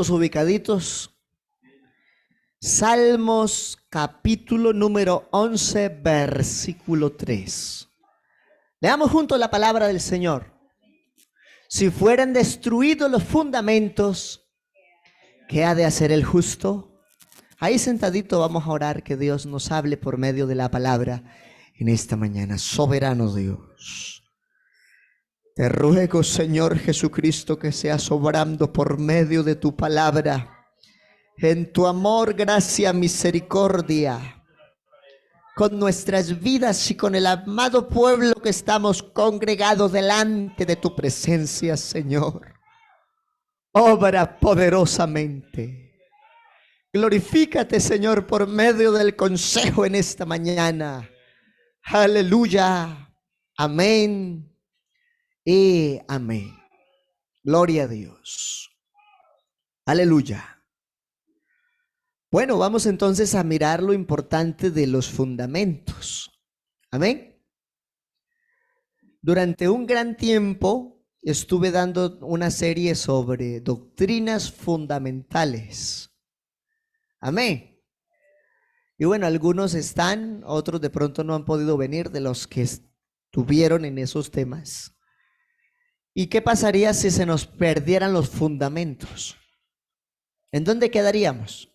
todos ubicaditos. Salmos capítulo número 11, versículo 3. Leamos juntos la palabra del Señor. Si fueran destruidos los fundamentos, ¿qué ha de hacer el justo? Ahí sentadito vamos a orar que Dios nos hable por medio de la palabra en esta mañana. Soberano Dios, te ruego, Señor Jesucristo, que seas obrando por medio de tu palabra, en tu amor, gracia, misericordia, con nuestras vidas y con el amado pueblo que estamos congregados delante de tu presencia, Señor. Obra poderosamente. Glorifícate, Señor, por medio del consejo en esta mañana. Aleluya. Amén y amén. Gloria a Dios. Aleluya. Bueno, vamos entonces a mirar lo importante de los fundamentos. Amén. Durante un gran tiempo estuve dando una serie sobre doctrinas fundamentales. Amén. Y bueno, algunos están, otros de pronto no han podido venir de los que estuvieron en esos temas. ¿Y qué pasaría si se nos perdieran los fundamentos? ¿En dónde quedaríamos?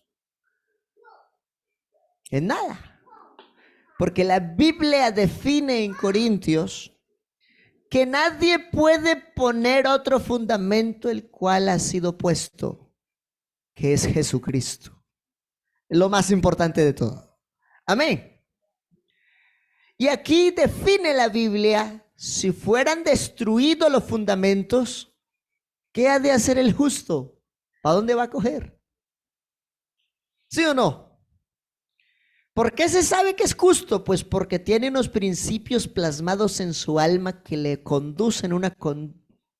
En nada. Porque la Biblia define en Corintios que nadie puede poner otro fundamento el cual ha sido puesto, que es Jesucristo. Lo más importante de todo. Amén. Y aquí define la Biblia, si fueran destruidos los fundamentos, ¿qué ha de hacer el justo? ¿A dónde va a coger? ¿Sí o no? ¿Por qué se sabe que es justo? Pues porque tiene unos principios plasmados en su alma que le conducen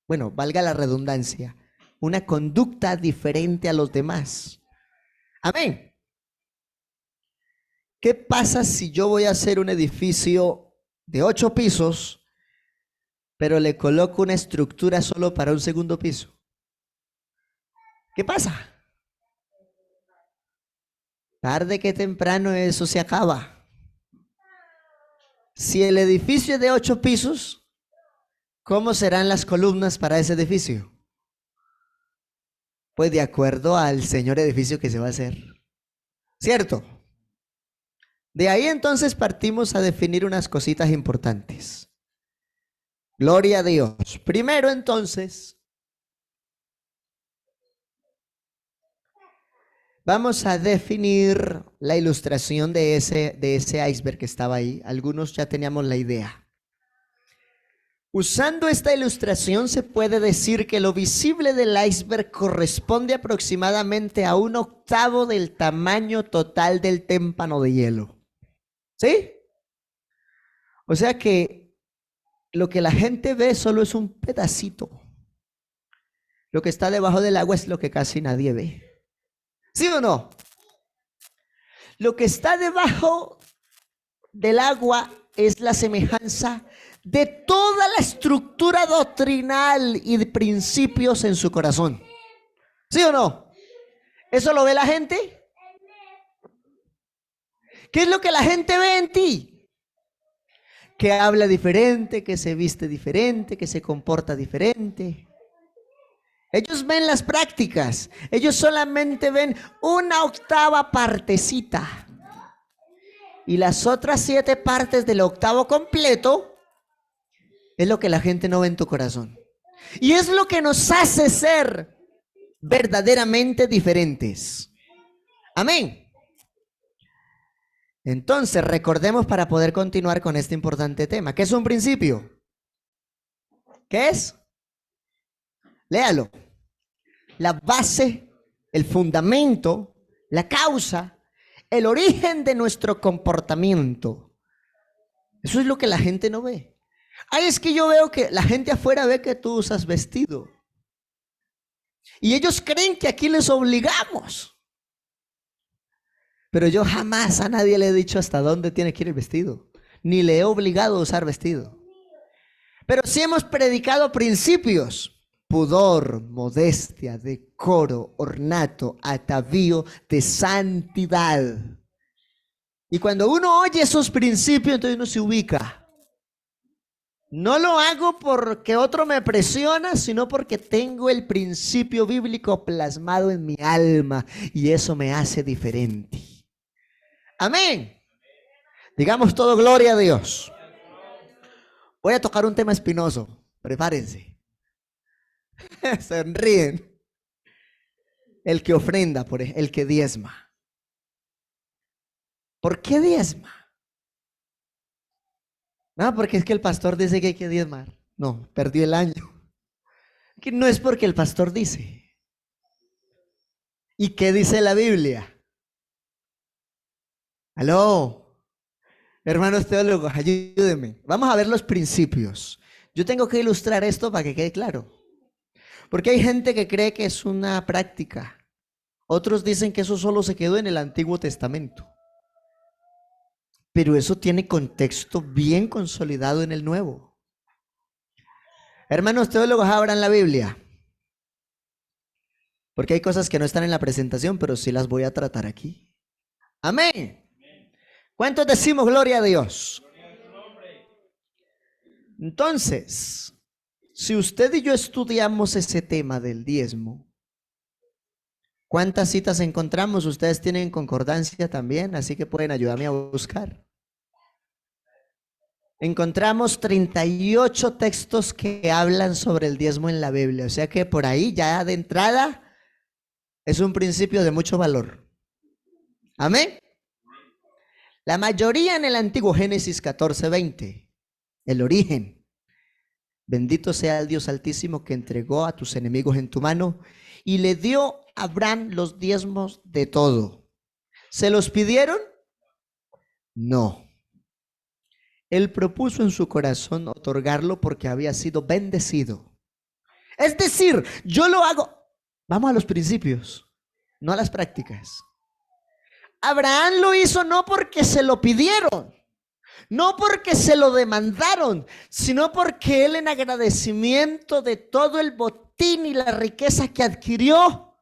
bueno, valga la redundancia, una conducta diferente a los demás. Amén. ¿Qué pasa si yo voy a hacer un edificio de 8 pisos, pero le coloco una estructura solo para un segundo piso? ¿Qué pasa? Tarde que temprano eso se acaba. Si el edificio es de 8 pisos, ¿cómo serán las columnas para ese edificio? Pues de acuerdo al señor edificio que se va a hacer. ¿Cierto? De ahí entonces partimos a definir unas cositas importantes. Gloria a Dios. Primero entonces, vamos a definir la ilustración de ese iceberg que estaba ahí. Algunos ya teníamos la idea. Usando esta ilustración se puede decir que lo visible del iceberg corresponde aproximadamente a 1/8 del tamaño total del témpano de hielo. ¿Sí? O sea que lo que la gente ve solo es un pedacito. Lo que está debajo del agua es lo que casi nadie ve. ¿Sí o no? Lo que está debajo del agua es la semejanza de toda la estructura doctrinal y de principios en su corazón. ¿Sí o no? ¿Eso lo ve la gente? ¿Qué es lo que la gente ve en ti? Que habla diferente, que se viste diferente, que se comporta diferente. Ellos ven las prácticas, ellos solamente ven 1/8 partecita. Y las otras 7 partes del 1/8 completo es lo que la gente no ve en tu corazón. Y es lo que nos hace ser verdaderamente diferentes. Amén. Entonces, recordemos para poder continuar con este importante tema. ¿Qué es un principio? ¿Qué es? Léalo. La base, el fundamento, la causa, el origen de nuestro comportamiento. Eso es lo que la gente no ve. Ay, es que yo veo que la gente afuera ve que tú usas vestido. Y ellos creen que aquí les obligamos. Pero yo jamás a nadie le he dicho hasta dónde tiene que ir el vestido. Ni le he obligado a usar vestido. Pero sí hemos predicado principios. pudor, modestia, decoro, ornato, atavío de santidad. Y cuando uno oye esos principios, entonces uno se ubica. No lo hago porque otro me presiona, sino porque tengo el principio bíblico plasmado en mi alma y eso me hace diferente. Amén. Digamos todo gloria a Dios. Voy a tocar un tema espinoso. Prepárense. Sonríen. El que ofrenda, el que diezma. ¿Por qué diezma? No, porque es que el pastor dice que hay que diezmar. No, perdió el año. Que no es porque el pastor dice. ¿Y qué dice la Biblia? Aló, hermanos teólogos, ayúdenme. Vamos a ver los principios. Yo tengo que ilustrar esto para que quede claro. Porque hay gente que cree que es una práctica. Otros dicen que eso solo se quedó en el Antiguo Testamento. Pero eso tiene contexto bien consolidado en el Nuevo. Hermanos teólogos, abran la Biblia. Porque hay cosas que no están en la presentación, pero sí las voy a tratar aquí. Amén. ¿Cuántos decimos gloria a Dios? Entonces, si usted y yo estudiamos ese tema del diezmo, ¿cuántas citas encontramos? Ustedes tienen concordancia también, así que pueden ayudarme a buscar. Encontramos 38 textos que hablan sobre el diezmo en la Biblia, o sea que por ahí ya de entrada es un principio de mucho valor. Amén. La mayoría en el antiguo Génesis 14:20, el origen. Bendito sea el Dios Altísimo que entregó a tus enemigos en tu mano y le dio a Abraham los diezmos de todo. ¿Se los pidieron? No. Él propuso en su corazón otorgarlo porque había sido bendecido. Es decir, yo lo hago. Vamos a los principios, no a las prácticas. Abraham lo hizo no porque se lo pidieron, no porque se lo demandaron, sino porque él, en agradecimiento de todo el botín y la riqueza que adquirió,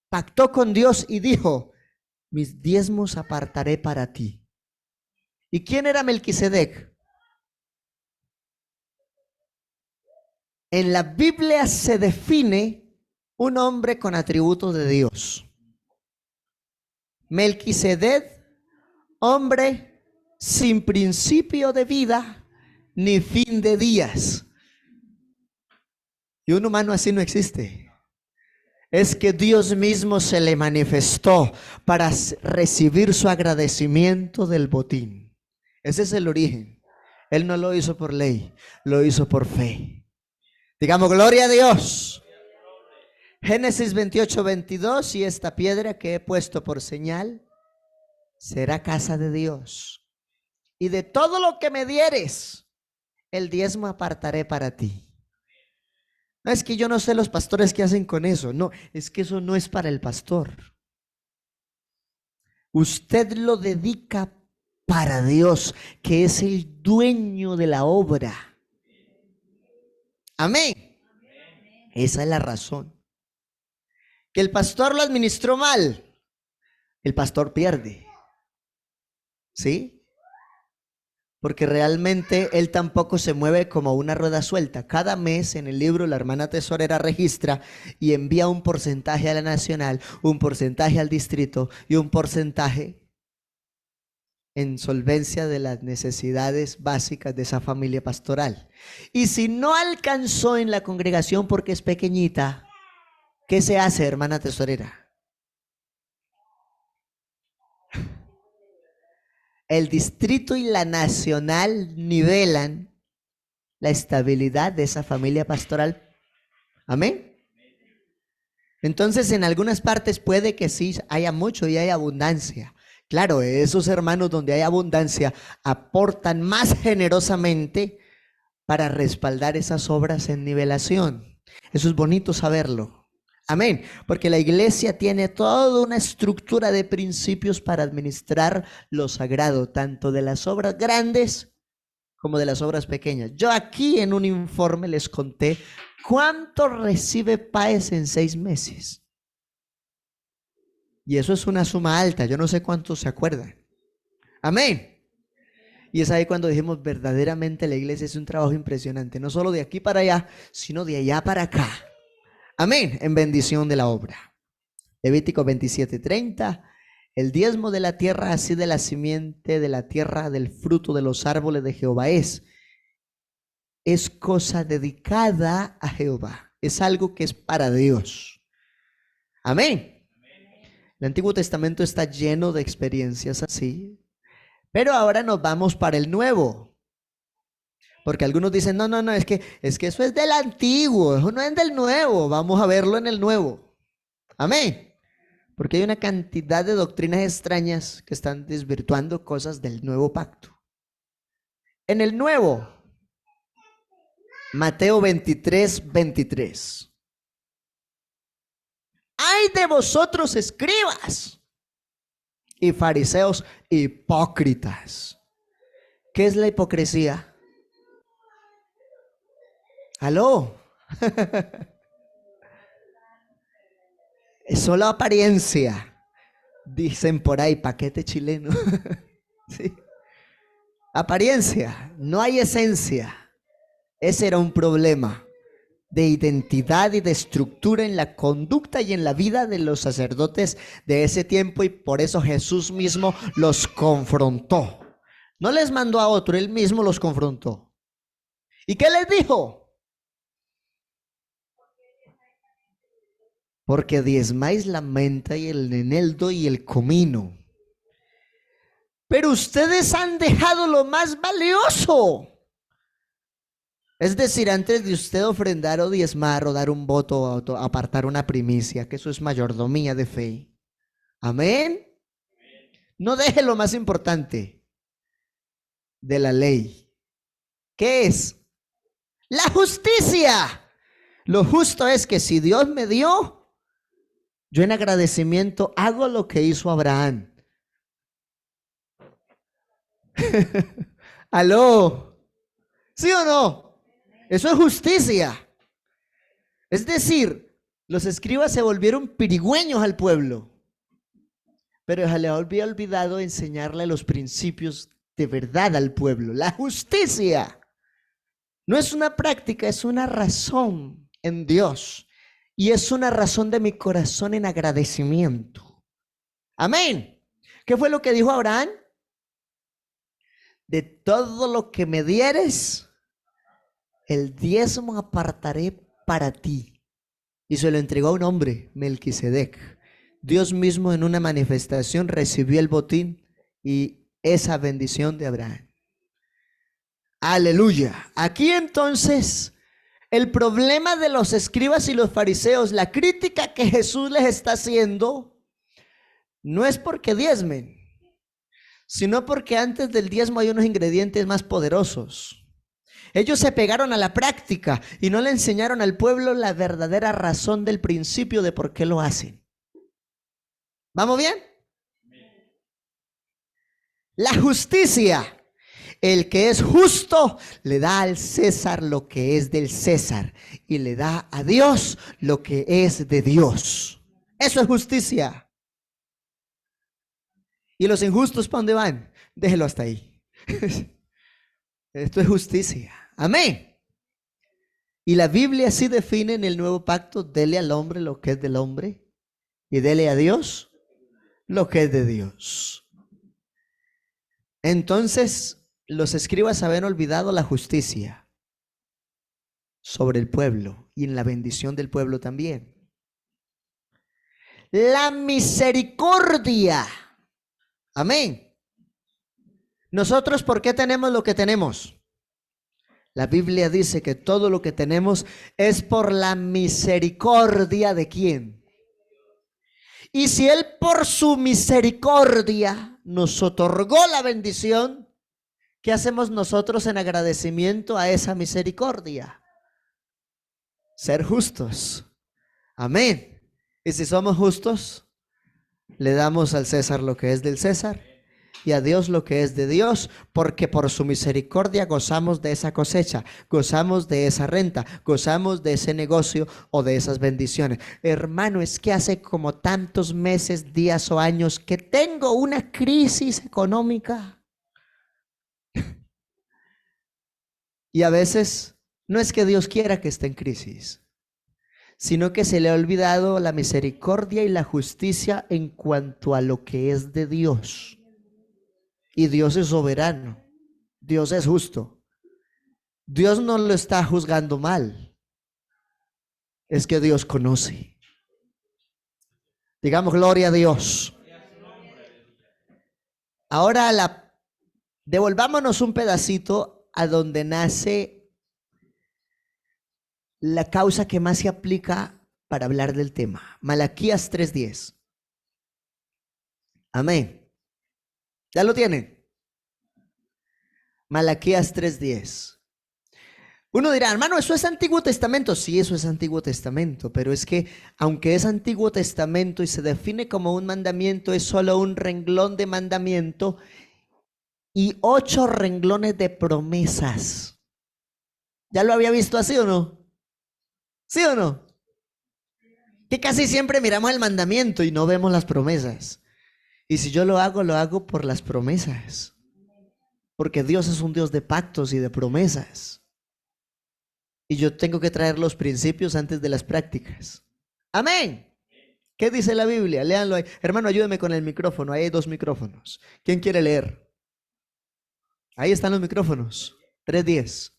pactó con Dios y dijo: mis diezmos apartaré para ti. ¿Y quién era Melquisedec? En la Biblia se define un hombre con atributos de Dios. Melquisedec, hombre sin principio de vida ni fin de días. Y un humano así no existe. Es que Dios mismo se le manifestó para recibir su agradecimiento del botín. Ese es el origen. Él no lo hizo por ley, lo hizo por fe. Digamos gloria a Dios. Génesis 28:22, y esta piedra que he puesto por señal será casa de Dios. Y de todo lo que me dieres, el diezmo apartaré para ti. No es que yo no sé los pastores qué hacen con eso. No, es que eso no es para el pastor. Usted lo dedica para Dios, que es el dueño de la obra. Amén. Esa es la razón. Que el pastor lo administró mal, el pastor pierde. ¿Sí? Porque realmente él tampoco se mueve como una rueda suelta. Cada mes en el libro la hermana tesorera registra y envía un porcentaje a la nacional, un porcentaje al distrito y un porcentaje en solvencia de las necesidades básicas de esa familia pastoral. Y si no alcanzó en la congregación porque es pequeñita, ¿qué se hace, hermana tesorera? El distrito y la nacional nivelan la estabilidad de esa familia pastoral. Amén. Entonces, en algunas partes puede que sí haya mucho y hay abundancia. Claro, esos hermanos donde hay abundancia aportan más generosamente para respaldar esas obras en nivelación. Eso es bonito saberlo. Amén. Porque la iglesia tiene toda una estructura de principios para administrar lo sagrado, tanto de las obras grandes como de las obras pequeñas. Yo aquí en un informe les conté cuánto recibe Páez en 6 meses. Y eso es una suma alta, yo no sé cuántos se acuerdan. Amén. Y es ahí cuando dijimos, verdaderamente la iglesia es un trabajo impresionante, no solo de aquí para allá, sino de allá para acá. Amén, en bendición de la obra. Levítico 27:30, el diezmo de la tierra, así de la simiente de la tierra, del fruto de los árboles de Jehová es cosa dedicada a Jehová, es algo que es para Dios. Amén. El Antiguo Testamento está lleno de experiencias así, pero ahora nos vamos para el Nuevo. Porque algunos dicen, no, es que eso es del Antiguo, eso no es del Nuevo, vamos a verlo en el Nuevo. Amén. Porque hay una cantidad de doctrinas extrañas que están desvirtuando cosas del Nuevo Pacto. En el Nuevo, Mateo 23:23. ¡Ay de vosotros, escribas y fariseos hipócritas! ¿Qué es la hipocresía? ¿Aló? Es solo apariencia. Dicen por ahí, paquete chileno. Sí. Apariencia, no hay esencia. Ese era un problema de identidad y de estructura en la conducta y en la vida de los sacerdotes de ese tiempo, y por eso Jesús mismo los confrontó. No les mandó a otro, él mismo los confrontó. ¿Y qué les dijo? Porque diezmáis la menta y el eneldo y el comino, pero ustedes han dejado lo más valioso. Es decir, antes de usted ofrendar o diezmar o dar un voto o apartar una primicia, que eso es mayordomía de fe. Amén. No deje lo más importante de la ley. ¿Qué es? La justicia. Lo justo es que si Dios me dio, yo en agradecimiento hago lo que hizo Abraham. ¿Aló? ¿Sí o no? Eso es justicia. Es decir, los escribas se volvieron pirigüeños al pueblo, pero se le había olvidado enseñarle los principios de verdad al pueblo. La justicia no es una práctica, es una razón en Dios, y es una razón de mi corazón en agradecimiento. Amén. ¿Qué fue lo que dijo Abraham? De todo lo que me dieres, el diezmo apartaré para ti. Y se lo entregó a un hombre, Melquisedec. Dios mismo en una manifestación recibió el botín y esa bendición de Abraham. Aleluya. Aquí entonces el problema de los escribas y los fariseos, la crítica que Jesús les está haciendo, no es porque diezmen, sino porque antes del diezmo hay unos ingredientes más poderosos. Ellos se pegaron a la práctica y no le enseñaron al pueblo la verdadera razón del principio de por qué lo hacen. ¿Vamos bien? La justicia. El que es justo le da al César lo que es del César y le da a Dios lo que es de Dios. Eso es justicia. ¿Y los injustos para dónde van? Déjelo hasta ahí. Esto es justicia. Amén. Y la Biblia así define en el Nuevo Pacto: dele al hombre lo que es del hombre y dele a Dios lo que es de Dios. Entonces, los escribas habían olvidado la justicia sobre el pueblo y en la bendición del pueblo también. La misericordia. Amén. Nosotros, ¿por qué tenemos lo que tenemos? La Biblia dice que todo lo que tenemos es por la misericordia ¿de quién? Y si Él por su misericordia nos otorgó la bendición, ¿qué hacemos nosotros en agradecimiento a esa misericordia? Ser justos. Amén. Y si somos justos, le damos al César lo que es del César y a Dios lo que es de Dios, porque por su misericordia gozamos de esa cosecha, gozamos de esa renta, gozamos de ese negocio o de esas bendiciones. Hermano, es que hace como tantos meses, días o años que tengo una crisis económica. Y a veces no es que Dios quiera que esté en crisis, sino que se le ha olvidado la misericordia y la justicia en cuanto a lo que es de Dios. Y Dios es soberano, Dios es justo. Dios no lo está juzgando mal, es que Dios conoce. Digamos gloria a Dios. Ahora devolvámonos un pedacito a donde nace la causa que más se aplica para hablar del tema. Malaquías 3:10. Amén. ¿Ya lo tienen? Malaquías 3:10. Uno dirá, hermano, ¿eso es Antiguo Testamento? Sí, eso es Antiguo Testamento, pero es que aunque es Antiguo Testamento y se define como un mandamiento, es solo un renglón de mandamiento y 8 renglones de promesas. ¿Ya lo había visto así o no? ¿Sí o no? Que casi siempre miramos el mandamiento y no vemos las promesas. Y si yo lo hago por las promesas. Porque Dios es un Dios de pactos y de promesas. Y yo tengo que traer los principios antes de las prácticas. Amén. ¿Qué dice la Biblia? Léanlo ahí. Hermano, ayúdeme con el micrófono. Ahí hay 2 micrófonos. ¿Quién quiere leer? Ahí están los micrófonos. 3:10.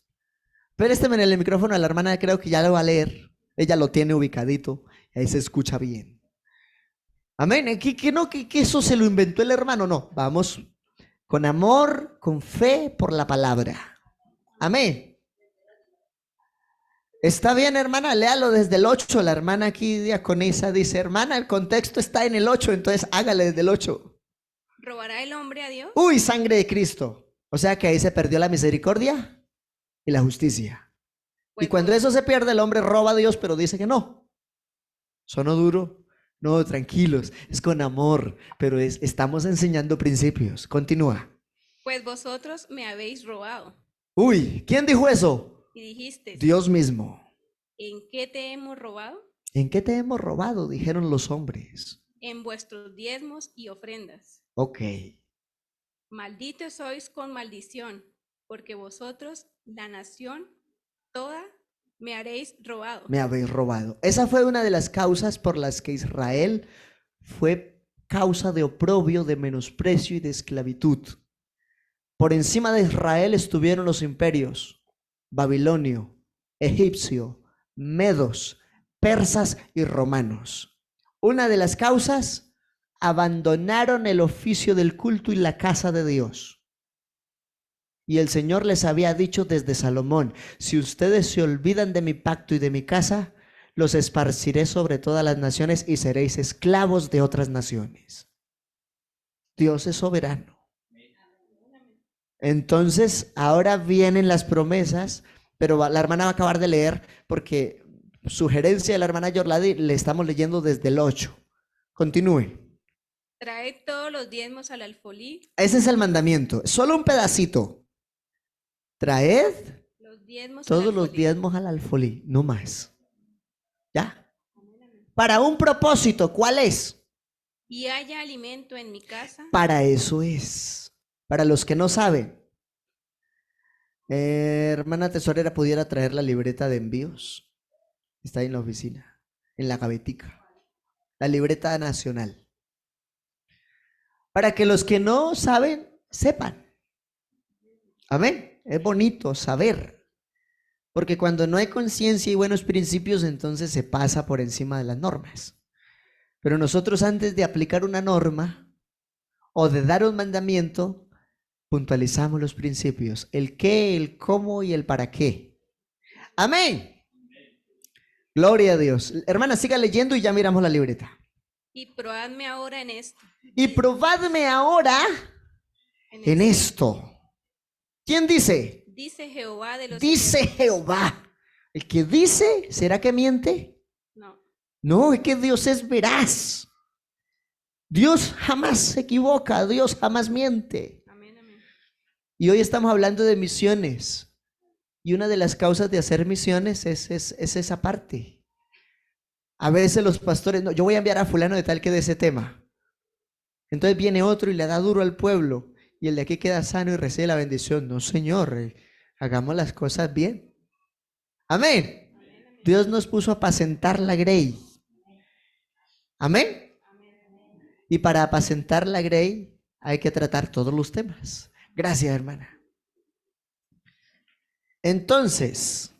Présteme en el micrófono a la hermana, creo que ya lo va a leer. Ella lo tiene ubicadito. Ahí se escucha bien. Amén. Que eso se lo inventó el hermano. No, vamos con amor, con fe por la palabra. Amén. Está bien, hermana, léalo desde el 8. La hermana aquí, diaconisa, dice, hermana, el contexto está en el 8, entonces hágale desde el 8. ¿Robará el hombre a Dios? Uy, sangre de Cristo. O sea que ahí se perdió la misericordia y la justicia. Y cuando eso se pierde, el hombre roba a Dios, pero dice que no. ¿Sonó duro? No, tranquilos, es con amor, pero estamos enseñando principios. Continúa. Pues vosotros me habéis robado. Uy, ¿quién dijo eso? Y dijiste, Dios mismo. ¿en qué te hemos robado? ¿En qué te hemos robado? Dijeron los hombres. En vuestros diezmos y ofrendas. Ok. Malditos sois con maldición, porque vosotros, la nación toda, me haréis robado. Me habéis robado. Esa fue una de las causas por las que Israel fue causa de oprobio, de menosprecio y de esclavitud. Por encima de Israel estuvieron los imperios babilonio, egipcio, medos, persas y romanos. Una de las causas, abandonaron el oficio del culto y la casa de Dios. Y el Señor les había dicho desde Salomón, si ustedes se olvidan de mi pacto y de mi casa, los esparciré sobre todas las naciones y seréis esclavos de otras naciones. Dios es soberano. Entonces, ahora vienen las promesas, pero la hermana va a acabar de leer porque sugerencia de la hermana Yorladi le estamos leyendo desde el 8. Continúe. Traed todos los diezmos al alfolí. Ese es el mandamiento, solo un pedacito. Traed Los diezmos todos los diezmos al alfolí, no más. ¿Ya? Para un propósito, ¿cuál es? Y haya alimento en mi casa. Para eso es. Para los que no saben, hermana tesorera, ¿pudiera traer la libreta de envíos? Está ahí en la oficina, en la gavetica. La libreta nacional. Para que los que no saben, sepan. Amén. Es bonito saber. Porque cuando no hay conciencia y buenos principios, entonces se pasa por encima de las normas. Pero nosotros antes de aplicar una norma o de dar un mandamiento, puntualizamos los principios. El qué, el cómo y el para qué. Amén. Gloria a Dios. Hermana, siga leyendo y ya miramos la libreta. Y probadme ahora en esto. Y probadme ahora en esto. ¿Quién dice? Dice Jehová de los Dice ejércitos. Jehová. El que dice, ¿será que miente? No. No, es que Dios es veraz. Dios jamás se equivoca, Dios jamás miente. Amén, amén. Y hoy estamos hablando de misiones. Y una de las causas de hacer misiones es esa parte. A veces los pastores, no, yo voy a enviar a fulano de tal que de ese tema. Entonces viene otro y le da duro al pueblo. Y el de aquí queda sano y recibe la bendición. No, Señor, hagamos las cosas bien. Amén. Dios nos puso a apacentar la grey. Amén. Y para apacentar la grey hay que tratar todos los temas. Gracias, hermana. Entonces,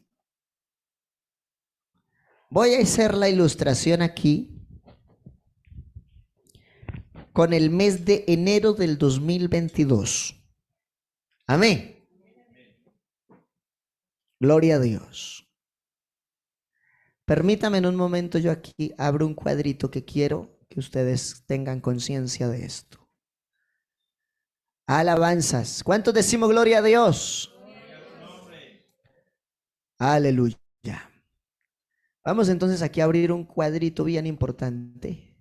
voy a hacer la ilustración aquí con el mes de enero del 2022. Amén. Gloria a Dios. Permítame en un momento, yo aquí abro un cuadrito que quiero que ustedes tengan conciencia de esto. Alabanzas. ¿Cuántos decimos gloria a Dios? Aleluya. Vamos entonces aquí a abrir un cuadrito bien importante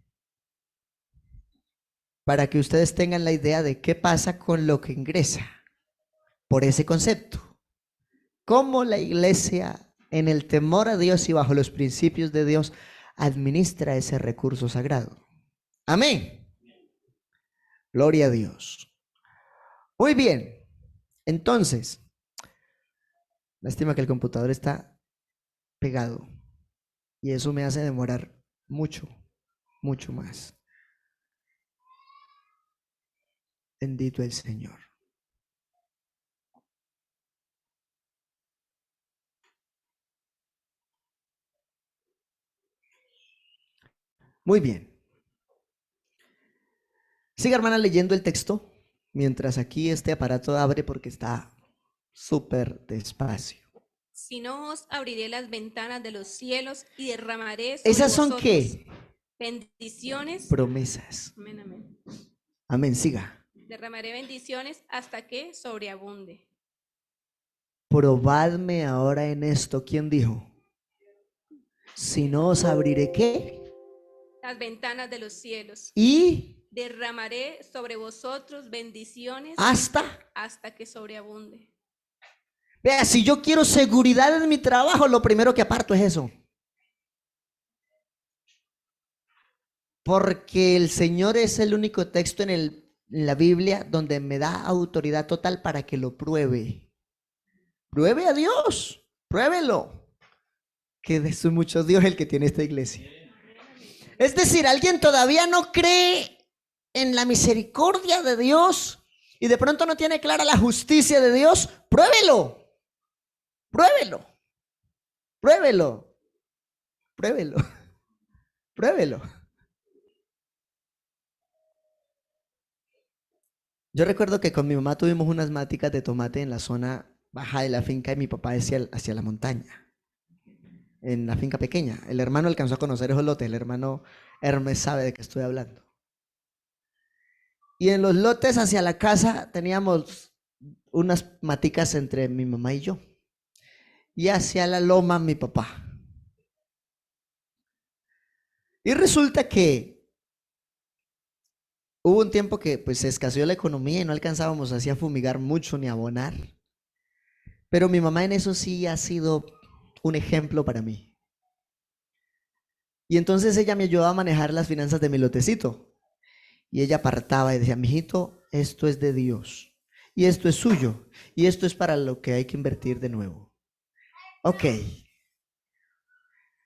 para que ustedes tengan la idea de qué pasa con lo que ingresa por ese concepto. Cómo la iglesia, en el temor a Dios y bajo los principios de Dios, administra ese recurso sagrado. Amén. Gloria a Dios. Muy bien. Entonces, lástima que el computador está pegado y eso me hace demorar mucho, mucho más. Bendito el Señor. Muy bien. Siga, hermana, leyendo el texto mientras aquí este aparato abre porque está súper despacio. Si no os abriré las ventanas de los cielos y derramaré sobre ¿Esas son vosotros qué? bendiciones. Promesas. Amén, amén. Amén, siga. Derramaré bendiciones hasta que sobreabunde. Probadme ahora en esto. ¿Quién dijo? Si no os abriré, ¿qué? Las ventanas de los cielos. Y Derramaré sobre vosotros bendiciones hasta que sobreabunde. Vea, si yo quiero seguridad en mi trabajo, lo primero que aparto es eso. Porque el Señor es el único texto en la Biblia donde me da autoridad total para que lo pruebe. Pruebe a Dios, pruébelo. Que de su mucho Dios el que tiene esta iglesia. Es decir, alguien todavía no cree en la misericordia de Dios y de pronto no tiene clara la justicia de Dios. Pruébelo. Pruébelo, pruébelo, pruébelo, pruébelo. Yo recuerdo que con mi mamá tuvimos unas maticas de tomate en la zona baja de la finca y mi papá hacia la montaña, en la finca pequeña. El hermano alcanzó a conocer esos lotes, el hermano Hermes sabe de qué estoy hablando. Y en los lotes hacia la casa teníamos unas maticas entre mi mamá y yo. Y hacia la loma mi papá. Y resulta que hubo un tiempo que pues se escaseó la economía y no alcanzábamos así a fumigar mucho ni a abonar. Pero mi mamá en eso sí ha sido un ejemplo para mí. Y entonces ella me ayudaba a manejar las finanzas de mi lotecito. Y ella apartaba y decía, mijito, esto es de Dios. Y esto es suyo. Y esto es para lo que hay que invertir de nuevo. Ok.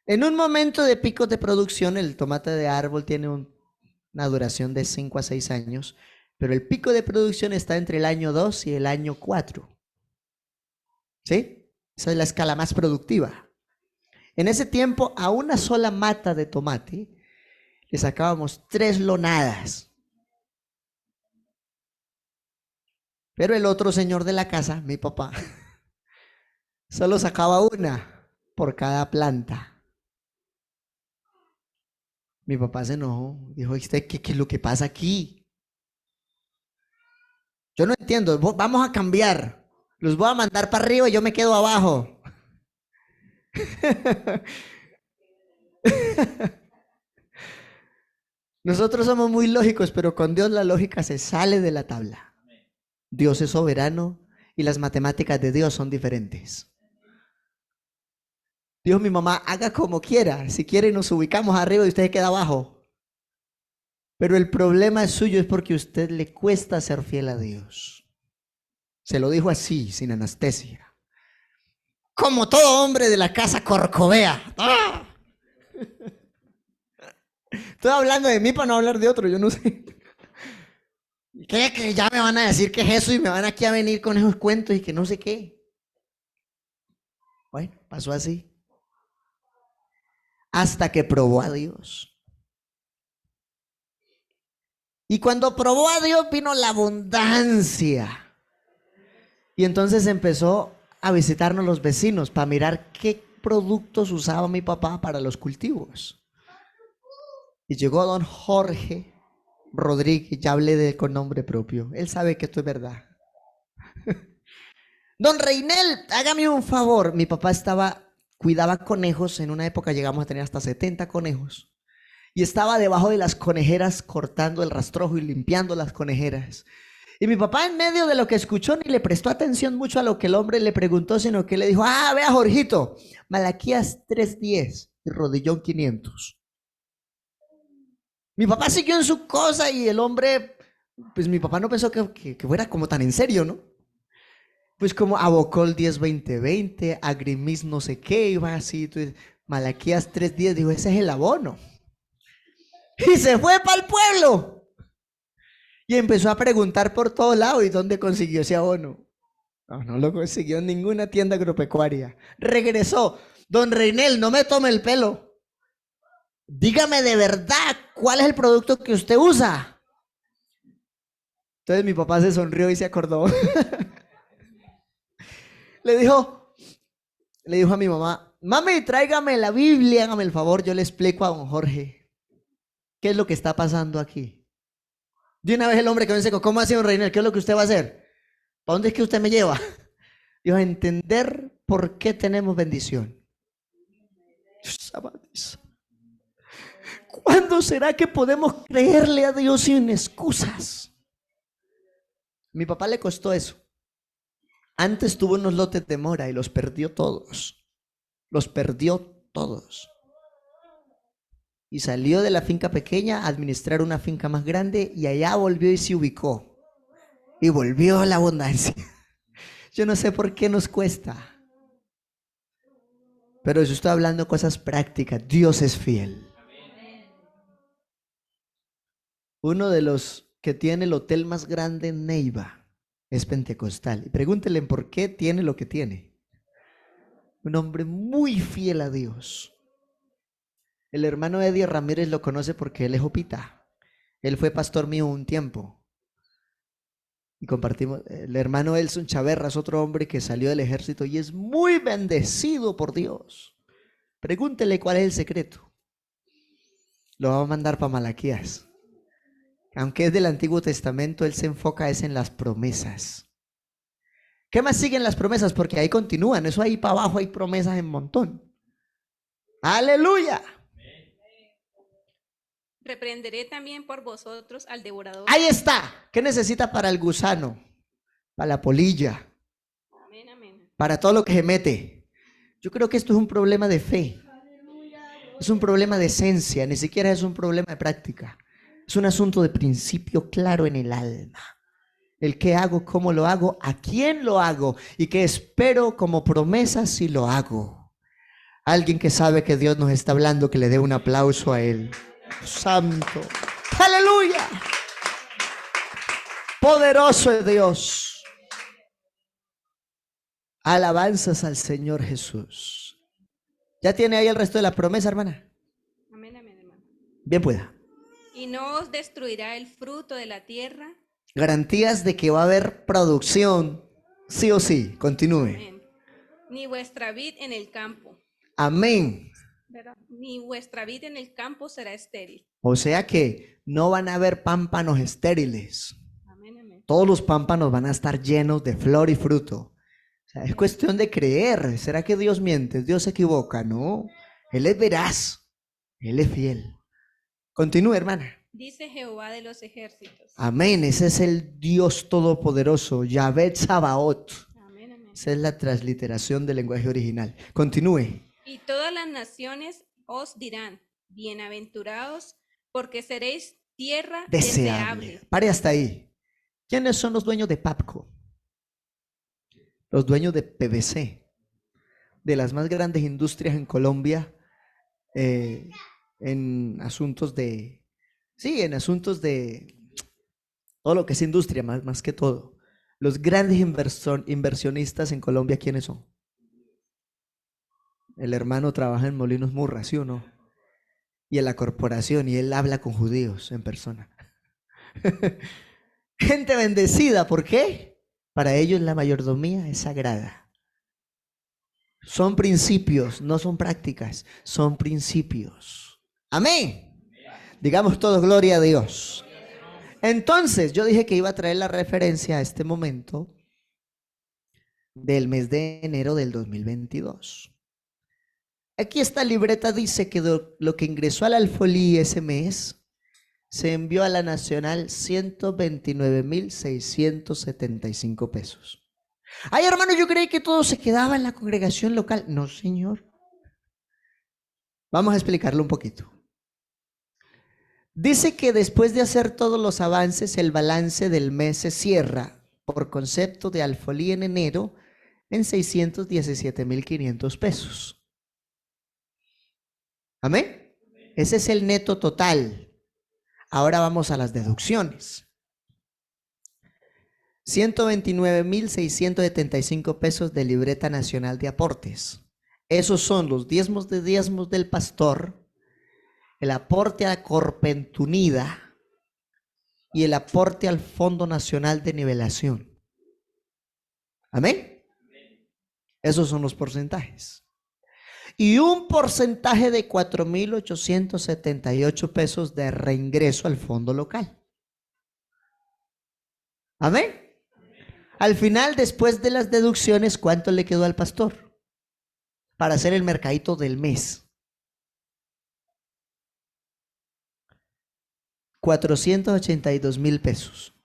En un momento de picos de producción, el tomate de árbol tiene una duración de 5 a 6 años, pero el pico de producción está entre el año 2 y el año 4. ¿Sí? Esa es la escala más productiva. En ese tiempo, a una sola mata de tomate le sacábamos 3 lonadas. Pero el otro señor de la casa, mi papá, solo sacaba una por cada planta. Mi papá se enojó, dijo, ¿qué es lo que pasa aquí? Yo no entiendo, vamos a cambiar. Los voy a mandar para arriba y yo me quedo abajo. Nosotros somos muy lógicos, pero con Dios la lógica se sale de la tabla. Dios es soberano y las matemáticas de Dios son diferentes. Dios, mi mamá, haga como quiera. Si quiere nos ubicamos arriba y usted queda abajo. Pero el problema es suyo, es porque a usted le cuesta ser fiel a Dios. Se lo dijo así, sin anestesia. Como todo hombre de la casa Corcovea. ¡Ah! Estoy hablando de mí para no hablar de otro, yo no sé. ¿Qué? Que ya me van a decir que es eso y me van aquí a venir con esos cuentos y que no sé qué. Bueno, pasó así. Hasta que probó a Dios. Y cuando probó a Dios vino la abundancia. Y entonces empezó a visitarnos los vecinos para mirar qué productos usaba mi papá para los cultivos. Y llegó don Jorge Rodríguez, ya hablé de él con nombre propio. Él sabe que esto es verdad. Don Reinel, hágame un favor. Mi papá cuidaba conejos. En una época llegamos a tener hasta 70 conejos. Y estaba debajo de las conejeras cortando el rastrojo y limpiando las conejeras. Y mi papá, en medio de lo que escuchó, ni le prestó atención mucho a lo que el hombre le preguntó, sino que le dijo: vea, Jorgito, Malaquías 3:10 y Rodillón 500. Mi papá siguió en su cosa y el hombre, pues mi papá no pensó que fuera como tan en serio, ¿no? Pues como Abocol 10:20:20, Agrimis no sé qué, iba así. Entonces, Malaquías 3:10 dijo: ese es el abono. Y se fue para el pueblo. Y empezó a preguntar por todo lado: ¿y dónde consiguió ese abono? No lo consiguió en ninguna tienda agropecuaria. Regresó: don Reinel, no me tome el pelo. Dígame de verdad, ¿cuál es el producto que usted usa? Entonces mi papá se sonrió y se acordó. Le dijo a mi mamá: mami, tráigame la Biblia, hágame el favor, yo le explico a don Jorge qué es lo que está pasando aquí. De una vez el hombre quedó en seco: ¿cómo así, don Reinel? ¿Qué es lo que usted va a hacer? ¿Para dónde es que usted me lleva? Dijo: a entender por qué tenemos bendición. ¿Cuándo será que podemos creerle a Dios sin excusas? Mi papá le costó eso. Antes tuvo unos lotes de mora y los perdió todos. Los perdió todos. Y salió de la finca pequeña a administrar una finca más grande y allá volvió y se ubicó. Y volvió la abundancia. Yo no sé por qué nos cuesta. Pero yo estoy hablando cosas prácticas. Dios es fiel. Uno de los que tiene el hotel más grande en Neiva es pentecostal. Y pregúntenle por qué tiene lo que tiene. Un hombre muy fiel a Dios. El hermano Eddie Ramírez lo conoce porque él es Jopita. Él fue pastor mío un tiempo. Y compartimos. El hermano Elson Chaverra es otro hombre que salió del ejército y es muy bendecido por Dios. Pregúntele cuál es el secreto. Lo va a mandar para Malaquías. Aunque es del Antiguo Testamento, él se enfoca en las promesas. ¿Qué más siguen las promesas? Porque ahí continúan. Eso ahí para abajo hay promesas en montón. ¡Aleluya! Reprenderé también por vosotros al devorador. Ahí está. ¿Qué necesita para el gusano? Para la polilla. Amén, amén. Para todo lo que se mete. Yo creo que esto es un problema de fe. Es un problema de esencia. Ni siquiera es un problema de práctica. Es un asunto de principio claro en el alma. El qué hago, cómo lo hago, a quién lo hago y qué espero como promesa si lo hago. Alguien que sabe que Dios nos está hablando, que le dé un aplauso a Él. Santo. Aleluya. Poderoso es Dios. Alabanzas al Señor Jesús. ¿Ya tiene ahí el resto de la promesa, hermana? Amén, amén, hermano. Bien pueda. Y no os destruirá el fruto de la tierra. Garantías de que va a haber producción, sí o sí. Continúe. Amén. Ni vuestra vid en el campo. Amén. ¿Verdad? Ni vuestra vid en el campo será estéril. O sea que no van a haber pámpanos estériles. Amén, amén. Todos los pámpanos van a estar llenos de flor y fruto. O sea, es cuestión de creer. ¿Será que Dios miente? ¿Dios se equivoca? No. Él es veraz. Él es fiel. Continúe, hermana. dice Jehová de los ejércitos. Amén. Ese es el Dios Todopoderoso, Yahvé Tsabaoth. Amén, amén. Esa es la transliteración del lenguaje original. Continúe. Y todas las naciones os dirán, bienaventurados, porque seréis tierra Deseable. deseable. Pare hasta ahí. ¿Quiénes son los dueños de Papco? Los dueños de PVC, de las más grandes industrias en Colombia, en asuntos de, en asuntos de todo lo que es industria, más que todo. Los grandes inversionistas en Colombia, ¿quiénes son? El hermano trabaja en Molinos Murra, ¿sí o no? Y en la corporación, y él habla con judíos en persona. Gente bendecida, ¿por qué? Para ellos la mayordomía es sagrada. Son principios, no son prácticas, son principios. Amén. Digamos todos gloria a Dios. Entonces, yo dije que iba a traer la referencia a este momento del mes de enero del 2022. Aquí esta libreta dice que lo que ingresó al Alfolí ese mes se envió a la Nacional 129,675 pesos. Ay, hermano, yo creí que todo se quedaba en la congregación local. No, señor. Vamos a explicarlo un poquito. Dice que después de hacer todos los avances, el balance del mes se cierra por concepto de Alfolí en enero en 617,500 pesos. ¿Amén? Ese es el neto total. Ahora vamos a las deducciones. 129,675 pesos de libreta nacional de aportes. Esos son los diezmos del pastor, el aporte a Corpentunida y el aporte al Fondo Nacional de Nivelación. ¿Amén? Esos son los porcentajes. Y un porcentaje de 4,878 pesos de reingreso al fondo local. ¿Amén? Al final, después de las deducciones, ¿cuánto le quedó al pastor para hacer el mercadito del mes? 482,000 pesos.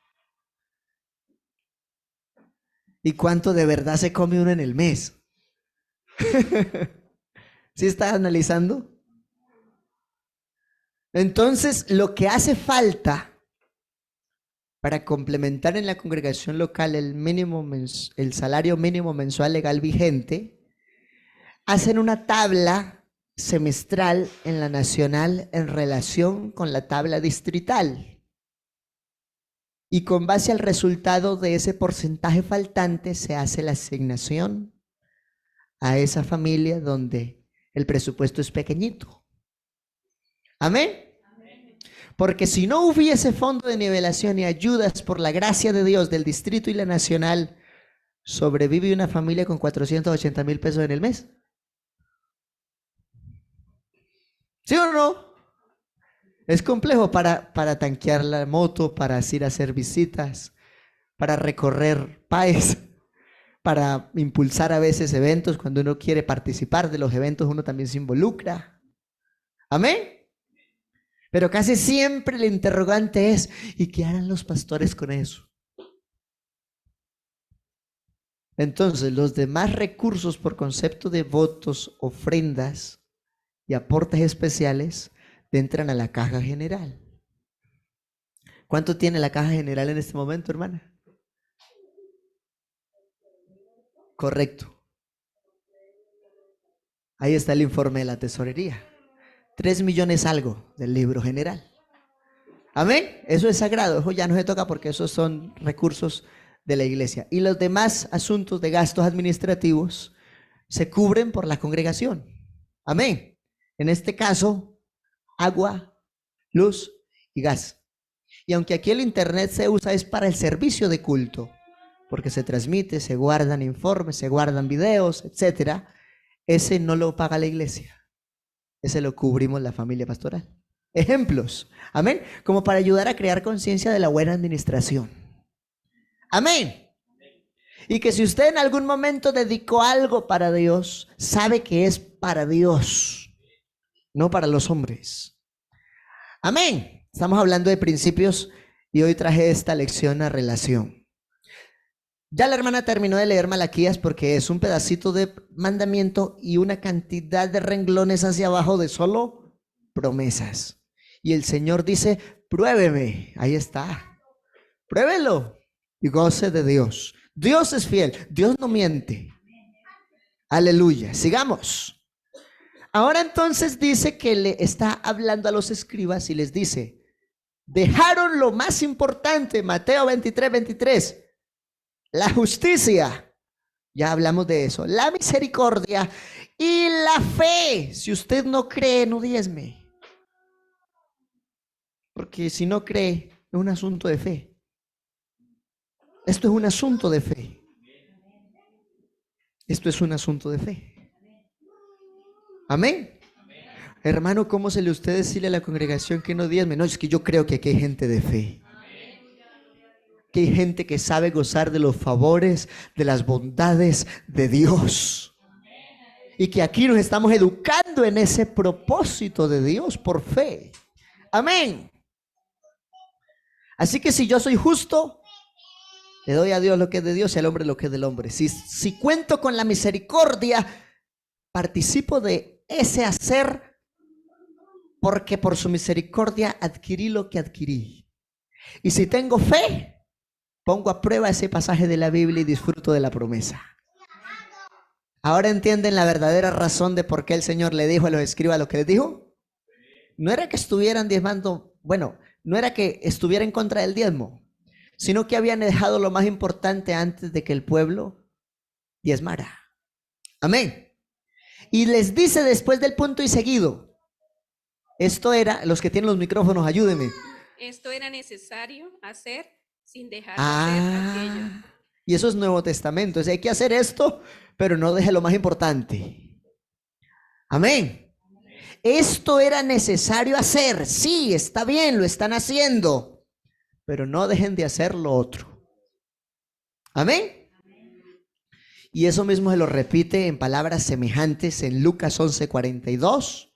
¿Y cuánto de verdad se come uno en el mes? ¿Sí estás analizando? Entonces, lo que hace falta para complementar en la congregación local el salario mínimo mensual legal vigente, hacen una tabla semestral en la nacional en relación con la tabla distrital. Y con base al resultado de ese porcentaje faltante se hace la asignación a esa familia donde el presupuesto es pequeñito. ¿Amén? Porque si no hubiese fondo de nivelación y ayudas por la gracia de Dios del distrito y la nacional, ¿sobrevive una familia con 480,000 pesos en el mes? ¿Sí o no? Es complejo para tanquear la moto, para ir a hacer visitas, para recorrer país, para impulsar a veces eventos. Cuando uno quiere participar de los eventos, uno también se involucra. ¿Amén? Pero casi siempre el interrogante es, ¿y qué harán los pastores con eso? Entonces, los demás recursos por concepto de votos, ofrendas y aportes especiales entran a la caja general. ¿Cuánto tiene la caja general en este momento, hermana? Correcto. Ahí está el informe de la tesorería. 3 millones algo del libro general. Amén. Eso es sagrado. Eso ya no se toca porque esos son recursos de la iglesia. Y los demás asuntos de gastos administrativos se cubren por la congregación. Amén. En este caso, agua, luz y gas. Y aunque aquí el internet se usa es para el servicio de culto, porque se transmite, se guardan informes, se guardan videos, etcétera, ese no lo paga la iglesia. Ese lo cubrimos la familia pastoral. Ejemplos, amén, como para ayudar a crear conciencia de la buena administración. Amén. Y que si usted en algún momento dedicó algo para Dios, sabe que es para Dios, no para los hombres. Amén. Estamos hablando de principios y hoy traje esta lección a relación. Ya la hermana terminó de leer Malaquías porque es un pedacito de mandamiento y una cantidad de renglones hacia abajo de solo promesas. Y el Señor dice, pruébeme, ahí está, pruébelo y goce de Dios. Dios es fiel, Dios no miente. Aleluya, sigamos. Ahora entonces dice que le está hablando a los escribas y les dice, dejaron lo más importante, Mateo 23:23, la justicia, ya hablamos de eso, la misericordia y la fe. Si usted no cree, no diezme. Porque si no cree, es un asunto de fe. Esto es un asunto de fe. Esto es un asunto de fe. Amén. Hermano, ¿cómo se le usted decirle a la congregación que no diezme? No, es que yo creo que aquí hay gente de fe. Que hay gente que sabe gozar de los favores, de las bondades de Dios. Y que aquí nos estamos educando en ese propósito de Dios por fe. Amén. Así que si yo soy justo, le doy a Dios lo que es de Dios y al hombre lo que es del hombre. Si cuento con la misericordia, participo de ese hacer porque por su misericordia adquirí lo que adquirí. Y si tengo fe, pongo a prueba ese pasaje de la Biblia y disfruto de la promesa. ¿Ahora entienden la verdadera razón de por qué el Señor le dijo a los escribas lo que les dijo? No era que estuvieran diezmando, no era que estuviera en contra del diezmo, sino que habían dejado lo más importante antes de que el pueblo diezmara. Amén. Y les dice después del punto y seguido, esto era, los que tienen los micrófonos, ayúdenme. Esto era necesario hacer sin dejar de hacer aquello. Y eso es Nuevo Testamento. O sea, hay que hacer esto, pero no deje lo más importante. Amén. Esto era necesario hacer. Sí, está bien, lo están haciendo, pero no dejen de hacer lo otro. Amén. Y eso mismo se lo repite en palabras semejantes en Lucas 11:42.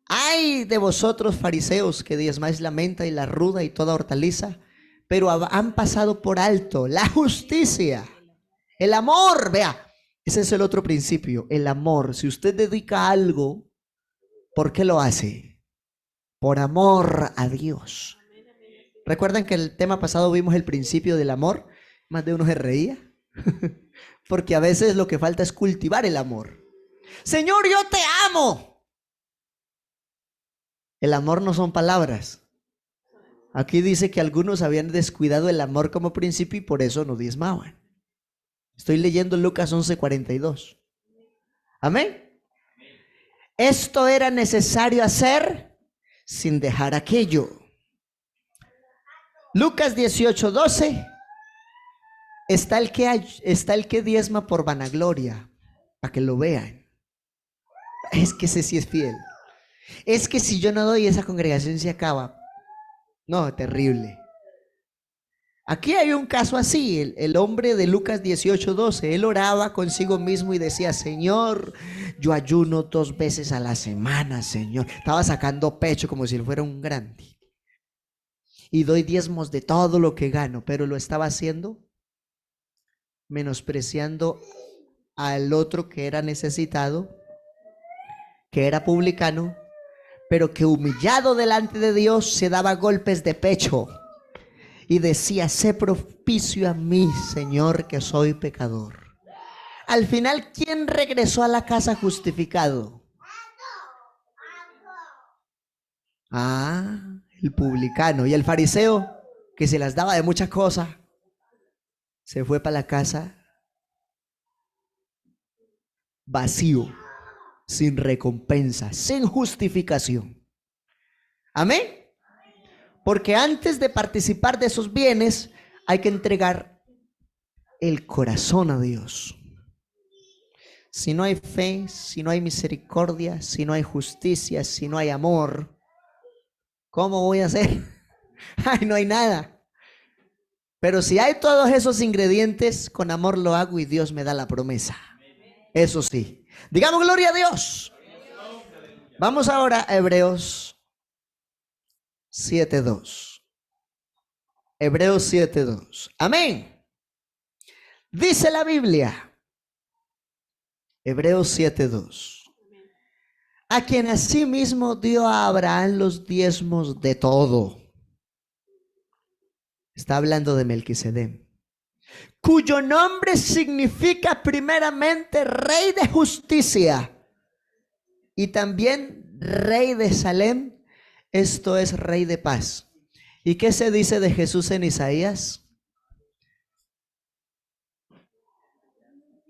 Ay de vosotros fariseos que diezmáis la menta y la ruda y toda hortaliza, pero han pasado por alto la justicia, el amor. Vea, ese es el otro principio, el amor. Si usted dedica algo, ¿por qué lo hace? Por amor a Dios. ¿Recuerdan que el tema pasado vimos el principio del amor? Más de uno se reía. Porque a veces lo que falta es cultivar el amor. Señor, yo te amo. El amor no son palabras. Aquí dice que algunos habían descuidado el amor como principio y por eso no diezmaban. Estoy leyendo Lucas 11:42. Amén. Esto era necesario hacer sin dejar aquello. Lucas 18:12. Está el que diezma por vanagloria, para que lo vean. Es que ese sí es fiel. Es que si yo no doy, esa congregación se acaba. No, terrible. Aquí hay un caso así, el hombre de Lucas 18:12, él oraba consigo mismo y decía, Señor, yo ayuno 2 veces a la semana, Señor. Estaba sacando pecho como si él fuera un grande. Y doy diezmos de todo lo que gano, pero lo estaba haciendo menospreciando al otro que era necesitado, que era publicano, pero que humillado delante de Dios se daba golpes de pecho y decía, sé propicio a mí, Señor, que soy pecador. Al final, ¿quién regresó a la casa justificado? El publicano. Y el fariseo, que se las daba de muchas cosas, se fue para la casa vacío, sin recompensa, sin justificación. Amén. Porque antes de participar de esos bienes, hay que entregar el corazón a Dios. Si no hay fe, si no hay misericordia, si no hay justicia, si no hay amor, ¿cómo voy a hacer? Ay, no hay nada. Pero si hay todos esos ingredientes, con amor lo hago y Dios me da la promesa. Eso sí. Digamos gloria a Dios. Vamos ahora a Hebreos 7:2. Hebreos 7:2. Amén. Dice la Biblia, Hebreos 7:2. A quien asimismo dio a Abraham los diezmos de todo. Está hablando de Melquisedec, cuyo nombre significa primeramente Rey de Justicia y también Rey de Salem, esto es Rey de Paz. ¿Y qué se dice de Jesús en Isaías?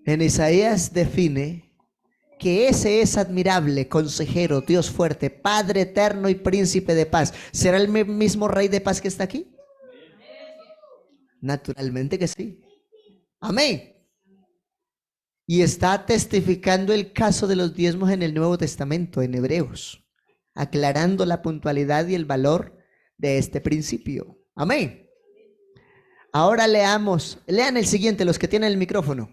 En Isaías define que ese es admirable, consejero, Dios fuerte, Padre eterno y príncipe de paz. ¿Será el mismo Rey de Paz que está aquí? Naturalmente que sí. Amén. Y está testificando el caso de los diezmos en el Nuevo Testamento, en Hebreos, aclarando la puntualidad y el valor de este principio. Amén. Ahora lean el siguiente, los que tienen el micrófono.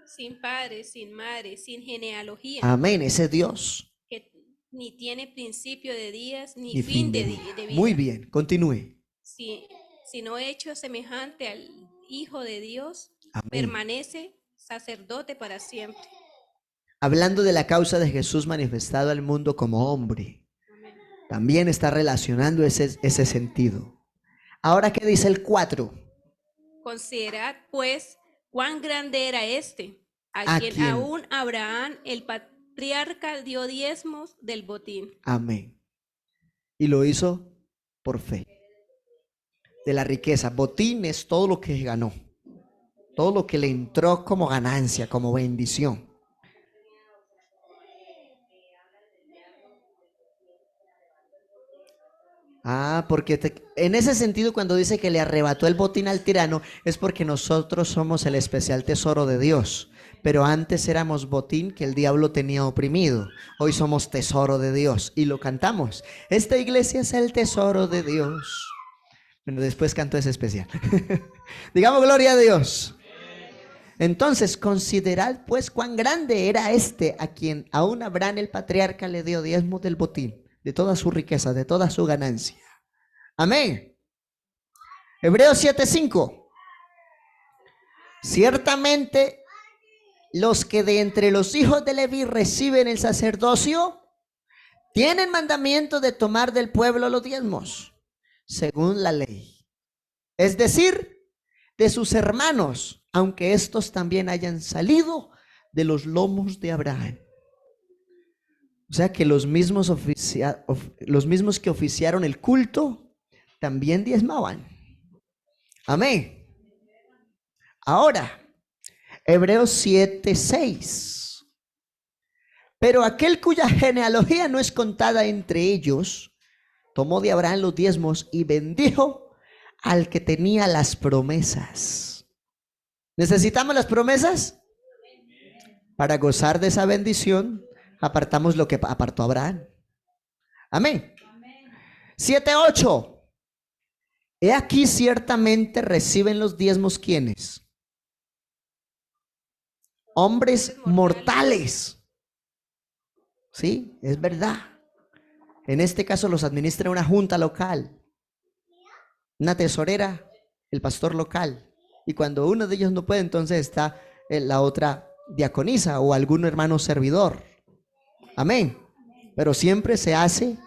Sin padre, sin madre, sin genealogía. Amén, ese Dios. Que ni tiene principio de días, ni Y fin de vida. vida. Muy bien, continúe. Sino hecho semejante al Hijo de Dios, Amén. permanece sacerdote para siempre. Hablando de la causa de Jesús manifestado al mundo como hombre, Amén. también está relacionando ese sentido. Ahora, ¿qué dice el 4? Considerad, pues, cuán grande era este, a quien aún Abraham, el patriarca, dio diezmos del botín. Amén. Y lo hizo por fe. De la riqueza. Botín es todo lo que ganó, todo lo que le entró como ganancia, como bendición. Porque en ese sentido, cuando dice que le arrebató el botín al tirano, es porque nosotros somos el especial tesoro de Dios. Pero antes éramos botín que el diablo tenía oprimido. Hoy somos tesoro de Dios y lo cantamos. Esta iglesia es el tesoro de Dios. Bueno, después canto ese especial. Digamos gloria a Dios. Entonces, considerad pues cuán grande era este a quien aún Abraham el patriarca le dio diezmos del botín, de toda su riqueza, de toda su ganancia. Amén. Hebreos 7:5. Ciertamente los que de entre los hijos de Leví reciben el sacerdocio tienen mandamiento de tomar del pueblo los diezmos, según la ley. Es decir, de sus hermanos, aunque estos también hayan salido de los lomos de Abraham. O sea que los mismos que oficiaron el culto también diezmaban. Amén. Ahora, Hebreos 7:6. Pero aquel cuya genealogía no es contada entre ellos, tomó de Abraham los diezmos y bendijo al que tenía las promesas. ¿Necesitamos las promesas? Para gozar de esa bendición, apartamos lo que apartó Abraham. Amén. 7:8. He aquí ciertamente reciben los diezmos ¿quiénes? Hombres mortales. Sí, es verdad. En este caso los administra una junta local, una tesorera, el pastor local. Y cuando uno de ellos no puede, entonces está la otra diaconisa o algún hermano servidor. Amén. Pero siempre se hace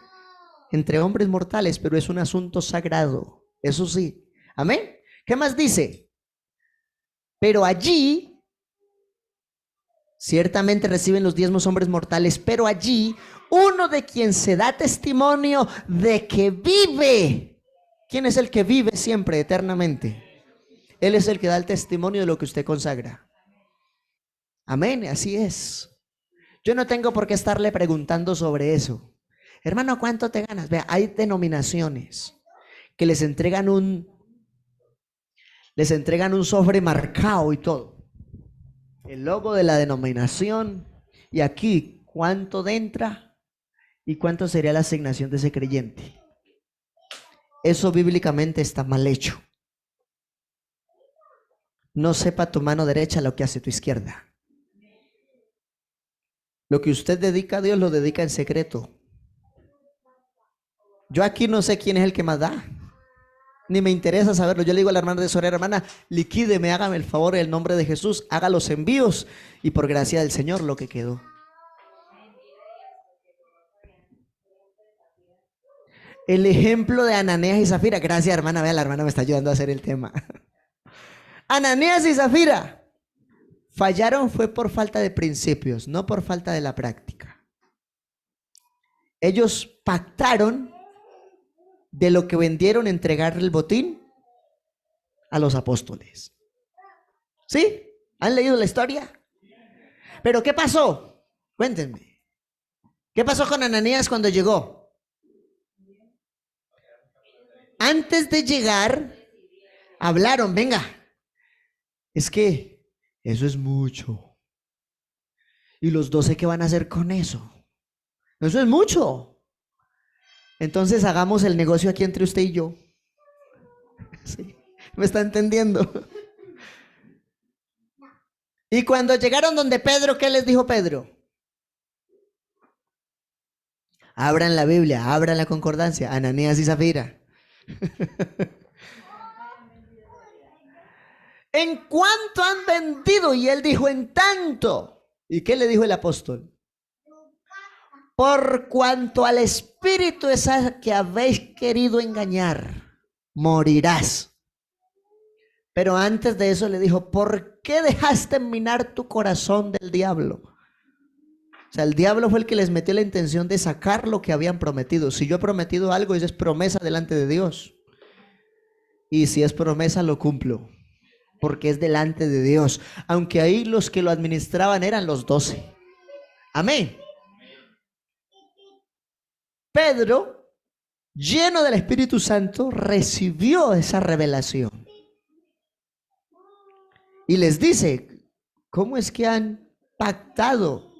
entre hombres mortales, pero es un asunto sagrado. Eso sí. Amén. ¿Qué más dice? Pero allí ciertamente reciben los diezmos hombres mortales, pero allí uno de quien se da testimonio de que vive. ¿Quién es el que vive siempre, eternamente? Él es el que da el testimonio de lo que usted consagra. Amén, así es. Yo no tengo por qué estarle preguntando sobre eso. Hermano, ¿cuánto te ganas? Vea, hay denominaciones que les entregan un sobre marcado y todo. El logo de la denominación y aquí cuánto entra y cuánto sería la asignación de ese creyente. Eso bíblicamente está mal hecho. No sepa tu mano derecha lo que hace tu izquierda. Lo que usted dedica a Dios lo dedica en secreto. Yo aquí no sé quién es el que más da. Ni me interesa saberlo. Yo le digo a la hermana de Sorera, hermana, liquídeme, hágame el favor en el nombre de Jesús, haga los envíos y por gracia del Señor lo que quedó. El ejemplo de Ananías y Zafira. Gracias, hermana. Vea, la hermana me está ayudando a hacer el tema. Ananías y Zafira fallaron fue por falta de principios, no por falta de la práctica. Ellos pactaron de lo que vendieron entregar el botín a los apóstoles. ¿Sí? ¿Han leído la historia? Pero ¿qué pasó? Cuéntenme. ¿Qué pasó con Ananías cuando llegó? Antes de llegar, hablaron, venga, es que eso es mucho. ¿Y los 12 qué van a hacer con eso? Eso es mucho. Entonces hagamos el negocio aquí entre usted y yo. ¿Sí? ¿Me está entendiendo? Y cuando llegaron donde Pedro, ¿qué les dijo Pedro? Abran la Biblia, abran la concordancia, Ananías y Zafira. ¿En cuánto han vendido? Y él dijo, en tanto. ¿Y qué le dijo el apóstol? Por cuanto al espíritu es al que habéis querido engañar, morirás. Pero antes de eso le dijo, ¿por qué dejaste minar tu corazón del diablo? O sea, el diablo fue el que les metió la intención de sacar lo que habían prometido. Si yo he prometido algo, eso es promesa delante de Dios. Y si es promesa, lo cumplo. Porque es delante de Dios. Aunque ahí los que lo administraban eran los 12. Amén. Pedro, lleno del Espíritu Santo, recibió esa revelación. Y les dice, ¿cómo es que han pactado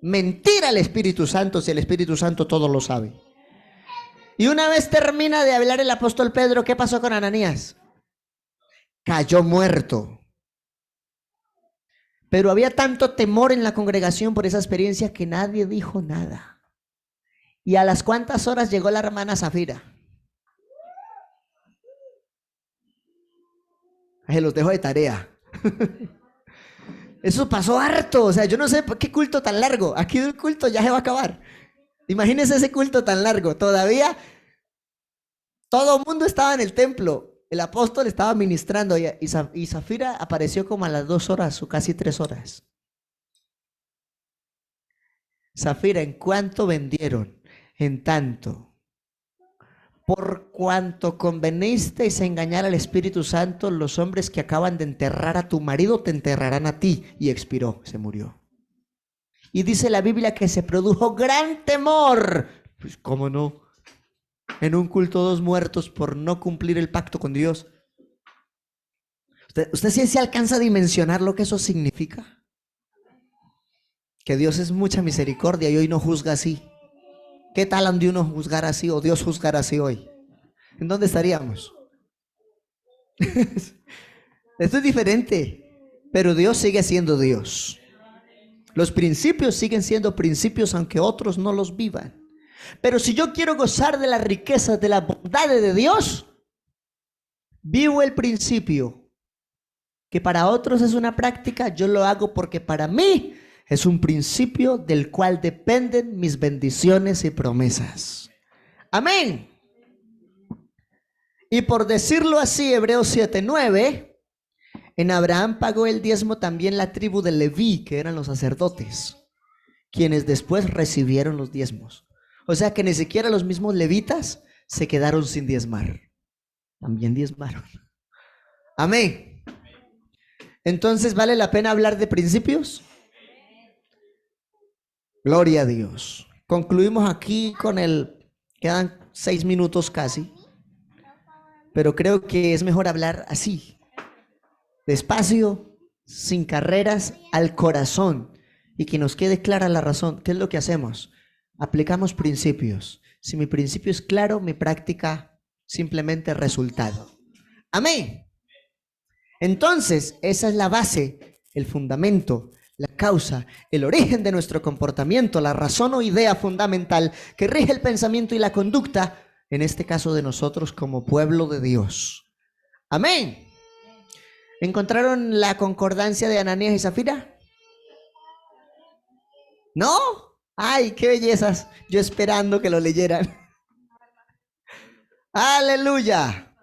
mentir al Espíritu Santo si el Espíritu Santo todo lo sabe? Y una vez termina de hablar el apóstol Pedro, ¿qué pasó con Ananías? Cayó muerto. Pero había tanto temor en la congregación por esa experiencia que nadie dijo nada. ¿Y a las cuántas horas llegó la hermana Zafira? Se los dejo de tarea. Eso pasó harto. O sea, yo no sé por qué culto tan largo. Aquí el culto ya se va a acabar. Imagínense ese culto tan largo. Todavía todo el mundo estaba en el templo. El apóstol estaba ministrando y Zafira apareció como a las 2 horas o casi 3 horas. Zafira, ¿en cuánto vendieron? En tanto. Por cuanto convenisteis a engañar al Espíritu Santo, los hombres que acaban de enterrar a tu marido te enterrarán a ti. Y expiró, se murió. Y dice la Biblia que se produjo gran temor. Pues cómo no. En un culto 2 muertos por no cumplir el pacto con Dios. ¿Usted sí se alcanza a dimensionar lo que eso significa? Que Dios es mucha misericordia y hoy no juzga así. ¿Qué tal donde uno juzgar así o Dios juzgar así hoy? ¿En dónde estaríamos? Esto es diferente, pero Dios sigue siendo Dios. Los principios siguen siendo principios aunque otros no los vivan. Pero si yo quiero gozar de las riquezas, de las bondades de Dios, vivo el principio que para otros es una práctica, yo lo hago porque para mí es un principio del cual dependen mis bendiciones y promesas. Amén. Y por decirlo así, Hebreos 7:9, en Abraham pagó el diezmo también la tribu de Leví, que eran los sacerdotes, quienes después recibieron los diezmos. O sea que ni siquiera los mismos levitas se quedaron sin diezmar. También diezmaron. Amén. Entonces, ¿vale la pena hablar de principios? Gloria a Dios. Concluimos aquí con quedan 6 minutos casi, pero creo que es mejor hablar así, despacio, sin carreras, al corazón, y que nos quede clara la razón. ¿Qué es lo que hacemos? Aplicamos principios. Si mi principio es claro, mi práctica simplemente resultado. Amén. Entonces, esa es la base, el fundamento, la causa, el origen de nuestro comportamiento, la razón o idea fundamental que rige el pensamiento y la conducta en este caso de nosotros como pueblo de Dios. Amén. ¿Encontraron la concordancia de Ananías y Zafira? ¿No? ¡Ay, qué bellezas! Yo esperando que lo leyeran. ¡Aleluya!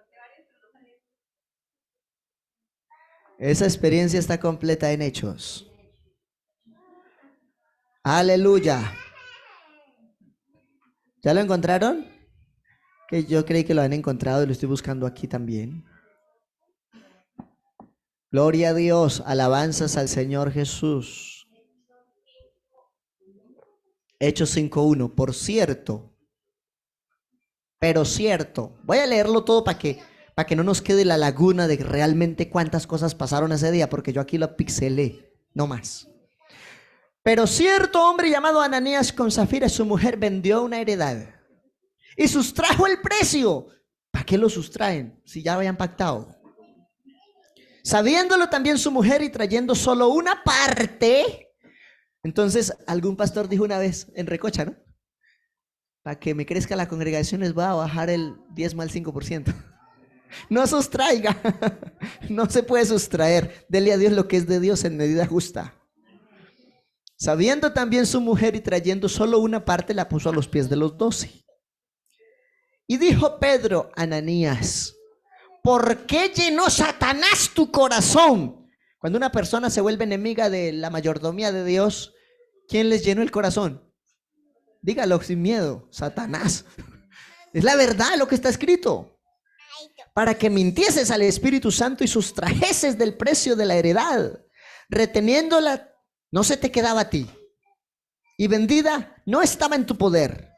Esa experiencia está completa en Hechos. ¡Aleluya! ¿Ya lo encontraron? Que yo creí que lo han encontrado y lo estoy buscando aquí también. Gloria a Dios, alabanzas al Señor Jesús. Hechos 5:1. Por cierto, pero cierto. Voy a leerlo todo para que no nos quede la laguna de realmente cuántas cosas pasaron ese día, porque yo aquí lo pixelé, no más. Pero cierto hombre llamado Ananías con Zafira, su mujer, vendió una heredad y sustrajo el precio. ¿Para qué lo sustraen si ya habían pactado? Sabiéndolo también su mujer y trayendo solo una parte. Entonces algún pastor dijo una vez en Recocha, ¿no? Para que me crezca la congregación les voy a bajar el diezmo al 5%. No sustraiga. No se puede sustraer. Dele a Dios lo que es de Dios en medida justa. Sabiendo también su mujer y trayendo solo una parte, la puso a los pies de los 12. Y dijo Pedro, Ananías, ¿por qué llenó Satanás tu corazón? Cuando una persona se vuelve enemiga de la mayordomía de Dios, ¿quién les llenó el corazón? Dígalo sin miedo, Satanás. Es la verdad lo que está escrito. Para que mintieses al Espíritu Santo y sustrajeses del precio de la heredad, reteniéndola, no se te quedaba a ti, y vendida no estaba en tu poder.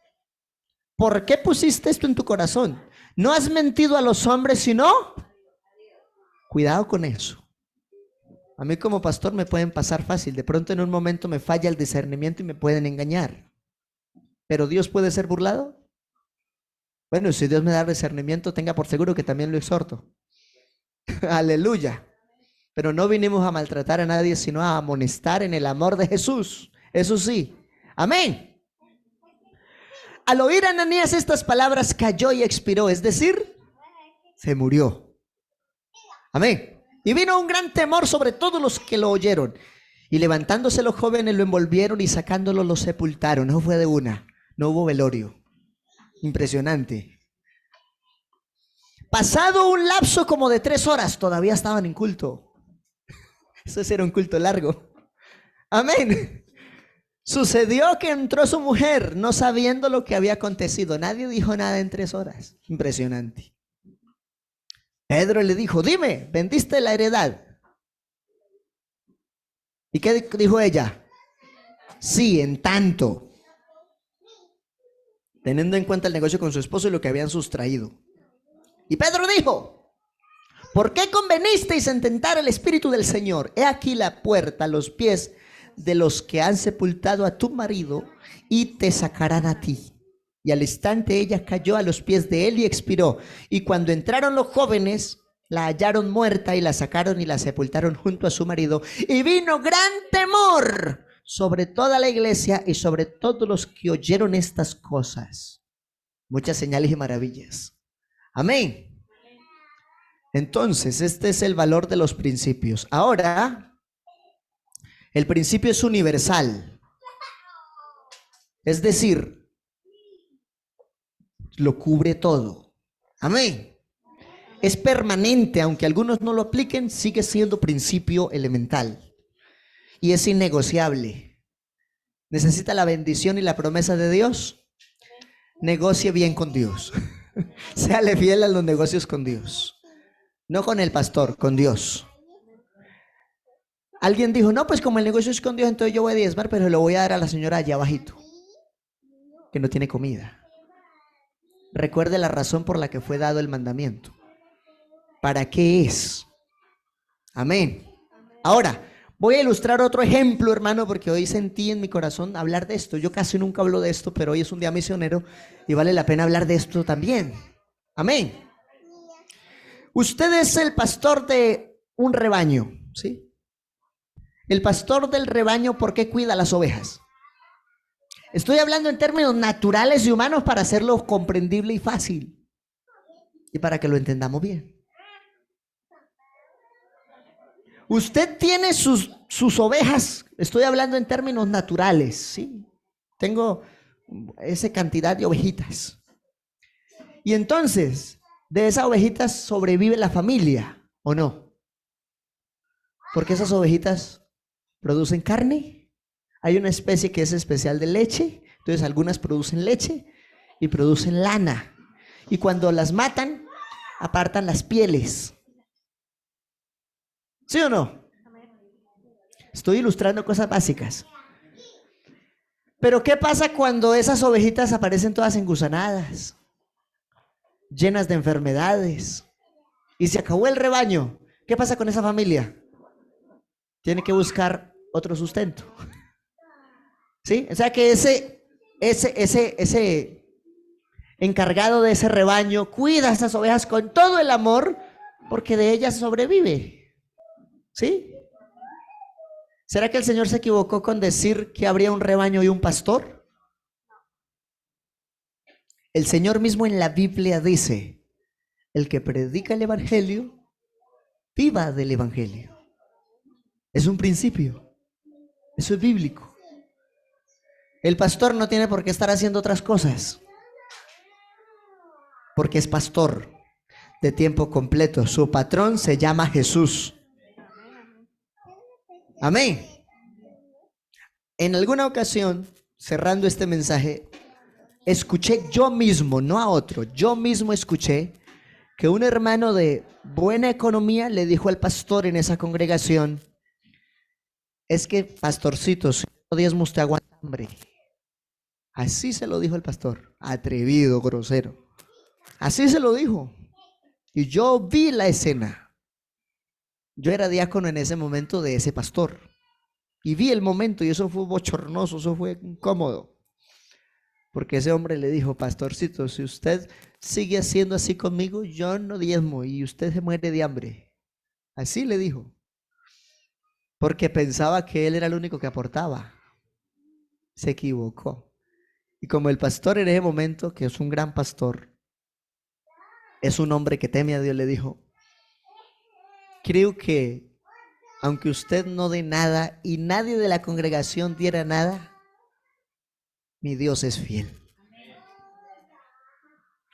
¿Por qué pusiste esto en tu corazón? No has mentido a los hombres, sino... Cuidado con eso. A mí como pastor me pueden pasar fácil. De pronto en un momento me falla el discernimiento y me pueden engañar. ¿Pero Dios puede ser burlado? Bueno, si Dios me da discernimiento, tenga por seguro que también lo exhorto. Aleluya. Pero no vinimos a maltratar a nadie, sino a amonestar en el amor de Jesús. Eso sí. Amén. Al oír a Ananías estas palabras, cayó y expiró, es decir, se murió. Amén. Y vino un gran temor sobre todos los que lo oyeron. Y levantándose los jóvenes lo envolvieron y sacándolo lo sepultaron. No fue de una, no hubo velorio. Impresionante. Pasado un lapso como de 3 horas, todavía estaban en culto. Eso era un culto largo. Amén. Sucedió que entró su mujer, no sabiendo lo que había acontecido. Nadie dijo nada en 3 horas. Impresionante. Pedro le dijo, dime, ¿vendiste la heredad? ¿Y qué dijo ella? Sí, en tanto. Teniendo en cuenta el negocio con su esposo y lo que habían sustraído. Y Pedro dijo, ¿por qué convenisteis en tentar el Espíritu del Señor? He aquí la puerta, los pies de los que han sepultado a tu marido y te sacarán a ti. Y al instante ella cayó a los pies de él y expiró. Y cuando entraron los jóvenes, la hallaron muerta y la sacaron y la sepultaron junto a su marido. Y vino gran temor sobre toda la iglesia y sobre todos los que oyeron estas cosas. Muchas señales y maravillas. Amén. Entonces, este es el valor de los principios. Ahora, el principio es universal. Es decir, lo cubre todo. Amén. Es permanente, aunque algunos no lo apliquen, sigue siendo principio elemental. Y es innegociable. ¿Necesita la bendición y la promesa de Dios? Negocie bien con Dios. Séale fiel a los negocios con Dios. No con el pastor, con Dios. Alguien dijo, no, pues como el negocio es con Dios, entonces yo voy a diezmar, pero lo voy a dar a la señora allá abajito, que no tiene comida. Recuerde la razón por la que fue dado el mandamiento. ¿Para qué es? Amén. Ahora, voy a ilustrar otro ejemplo, hermano, porque hoy sentí en mi corazón hablar de esto. Yo casi nunca hablo de esto, pero hoy es un día misionero y vale la pena hablar de esto también. Amén. Usted es el pastor de un rebaño, ¿sí? El pastor del rebaño, ¿por qué cuida las ovejas? Estoy hablando en términos naturales y humanos para hacerlo comprendible y fácil. Y para que lo entendamos bien. Usted tiene sus ovejas, estoy hablando en términos naturales, ¿sí? Tengo esa cantidad de ovejitas. Y entonces, de esas ovejitas sobrevive la familia, ¿o no? Porque esas ovejitas producen carne. Hay una especie que es especial de leche, entonces algunas producen leche y producen lana. Y cuando las matan, apartan las pieles. ¿Sí o no? Estoy ilustrando cosas básicas. Pero ¿qué pasa cuando esas ovejitas aparecen todas engusanadas, llenas de enfermedades, y se acabó el rebaño? ¿Qué pasa con esa familia? Tiene que buscar otro sustento. ¿Sí? O sea que ese encargado de ese rebaño cuida a esas ovejas con todo el amor, porque de ellas sobrevive. ¿Sí? ¿Será que el Señor se equivocó con decir que habría un rebaño y un pastor? El Señor mismo en la Biblia dice: el que predica el Evangelio, viva del Evangelio. Es un principio. Eso es bíblico. El pastor no tiene por qué estar haciendo otras cosas, porque es pastor de tiempo completo. Su patrón se llama Jesús. Amén. En alguna ocasión, cerrando este mensaje, escuché yo mismo, no a otro, yo mismo escuché que un hermano de buena economía le dijo al pastor en esa congregación: es que, pastorcito, si no diezmo usted aguanta hambre. Así se lo dijo el pastor, atrevido, grosero. Así se lo dijo. Y yo vi la escena. Yo era diácono en ese momento de ese pastor. Y vi el momento y eso fue bochornoso, eso fue incómodo. Porque ese hombre le dijo: pastorcito, si usted sigue haciendo así conmigo, yo no diezmo y usted se muere de hambre. Así le dijo. Porque pensaba que él era el único que aportaba. Se equivocó. Y como el pastor en ese momento, que es un gran pastor, es un hombre que teme a Dios, le dijo: creo que aunque usted no dé nada y nadie de la congregación diera nada, mi Dios es fiel.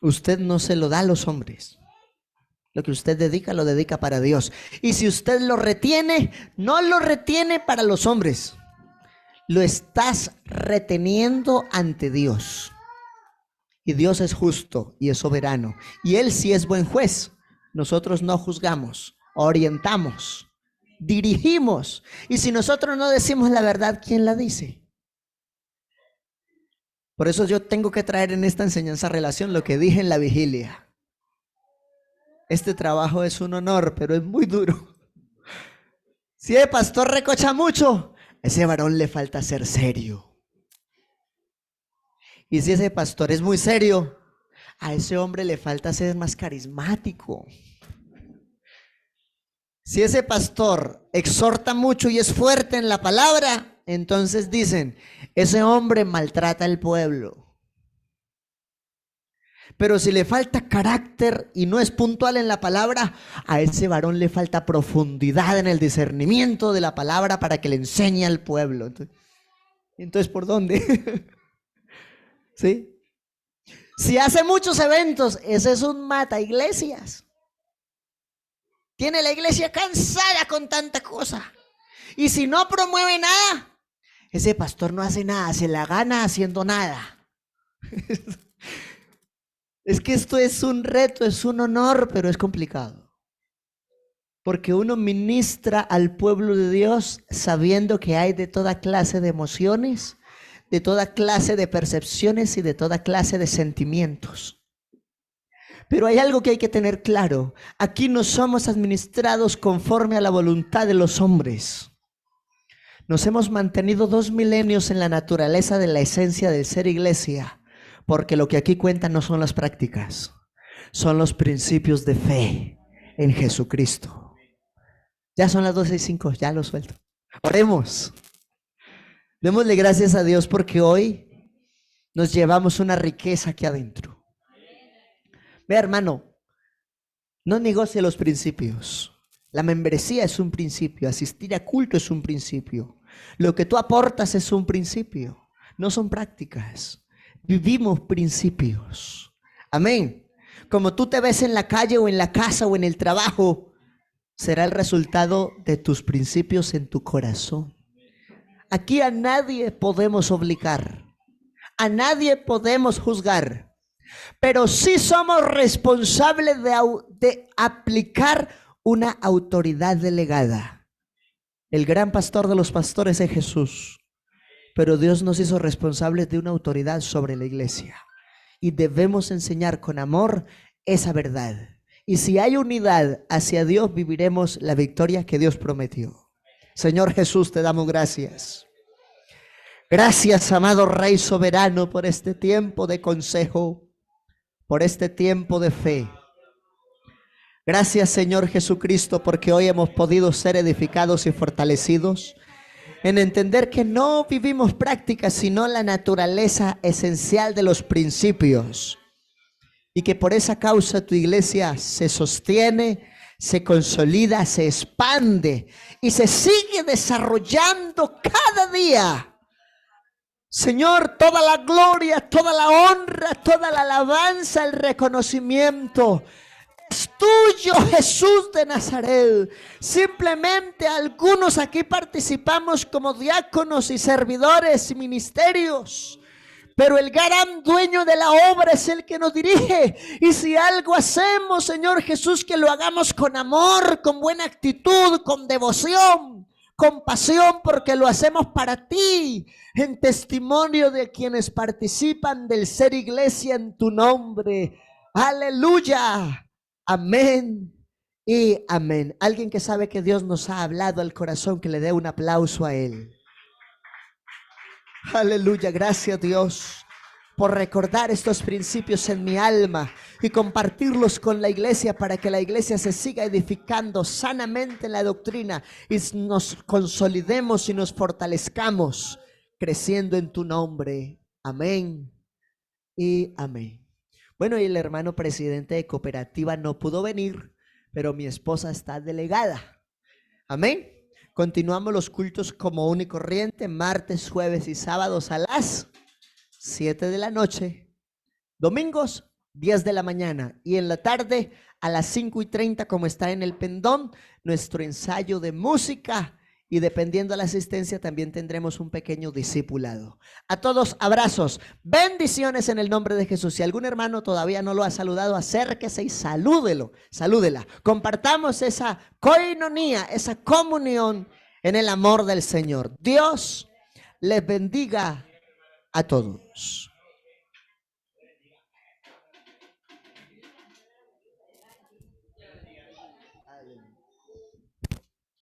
Usted no se lo da a los hombres. Lo que usted dedica, lo dedica para Dios. Y si usted lo retiene, no lo retiene para los hombres. Lo estás reteniendo ante Dios. Y Dios es justo y es soberano. Y Él sí es buen juez. Nosotros no juzgamos, orientamos, dirigimos. Y si nosotros no decimos la verdad, ¿quién la dice? Por eso yo tengo que traer en esta enseñanza relación lo que dije en la vigilia. Este trabajo es un honor, pero es muy duro. Si el pastor recocha mucho, a ese varón le falta ser serio. Y si ese pastor es muy serio, a ese hombre le falta ser más carismático. Si ese pastor exhorta mucho y es fuerte en la palabra, entonces dicen: ese hombre maltrata al pueblo. Pero si le falta carácter y no es puntual en la palabra, a ese varón le falta profundidad en el discernimiento de la palabra para que le enseñe al pueblo. Entonces, ¿por dónde? ¿Sí? Si hace muchos eventos, ese es un mata iglesias. Tiene la iglesia cansada con tanta cosa. Y si no promueve nada, ese pastor no hace nada, se la gana haciendo nada. Es que esto es un reto, es un honor, pero es complicado. Porque uno ministra al pueblo de Dios sabiendo que hay de toda clase de emociones, de toda clase de percepciones y de toda clase de sentimientos. Pero hay algo que hay que tener claro. Aquí no somos administrados conforme a la voluntad de los hombres. Nos hemos mantenido 2 milenios en la naturaleza de la esencia del ser iglesia. Porque lo que aquí cuenta no son las prácticas, son los principios de fe en Jesucristo. Ya son las 12:05, ya lo suelto. Oremos. Démosle gracias a Dios porque hoy nos llevamos una riqueza aquí adentro. Ve, hermano, no negocie los principios. La membresía es un principio, asistir a culto es un principio. Lo que tú aportas es un principio, no son prácticas. Vivimos principios. Amén. Como tú te ves en la calle o en la casa o en el trabajo, será el resultado de tus principios en tu corazón. Aquí a nadie podemos obligar, a nadie podemos juzgar, pero sí somos responsables de aplicar una autoridad delegada. El gran pastor de los pastores es Jesús, pero Dios nos hizo responsables de una autoridad sobre la iglesia y debemos enseñar con amor esa verdad. Y si hay unidad hacia Dios, viviremos la victoria que Dios prometió. Señor Jesús, te damos gracias. Gracias, amado Rey soberano, por este tiempo de consejo, por este tiempo de fe. Gracias, Señor Jesucristo, porque hoy hemos podido ser edificados y fortalecidos en entender que no vivimos prácticas, sino la naturaleza esencial de los principios. Y que por esa causa tu iglesia se sostiene, se consolida, se expande y se sigue desarrollando cada día. Señor, toda la gloria, toda la honra, toda la alabanza, el reconocimiento es tuyo, Jesús de Nazaret. Simplemente algunos aquí participamos como diáconos y servidores y ministerios, pero el gran dueño de la obra es el que nos dirige. Y si algo hacemos, Señor Jesús, que lo hagamos con amor, con buena actitud, con devoción, con pasión, porque lo hacemos para ti, en testimonio de quienes participan del ser iglesia en tu nombre. Aleluya. Amén y amén. Alguien que sabe que Dios nos ha hablado al corazón, que le dé un aplauso a Él. Aleluya, gracias Dios por recordar estos principios en mi alma y compartirlos con la iglesia para que la iglesia se siga edificando sanamente en la doctrina y nos consolidemos y nos fortalezcamos creciendo en tu nombre. Amén y amén. Bueno, y el hermano presidente de cooperativa no pudo venir, pero mi esposa está delegada. Amén. Continuamos los cultos común y corriente, martes, jueves y sábados a las 7 de la noche, domingos 10 de la mañana y en la tarde a las 5:30, como está en el pendón, nuestro ensayo de música. Y dependiendo de la asistencia también tendremos un pequeño discipulado. A todos abrazos, bendiciones en el nombre de Jesús. Si algún hermano todavía no lo ha saludado, acérquese y salúdelo, salúdela. Compartamos esa coinonía, esa comunión en el amor del Señor. Dios les bendiga a todos.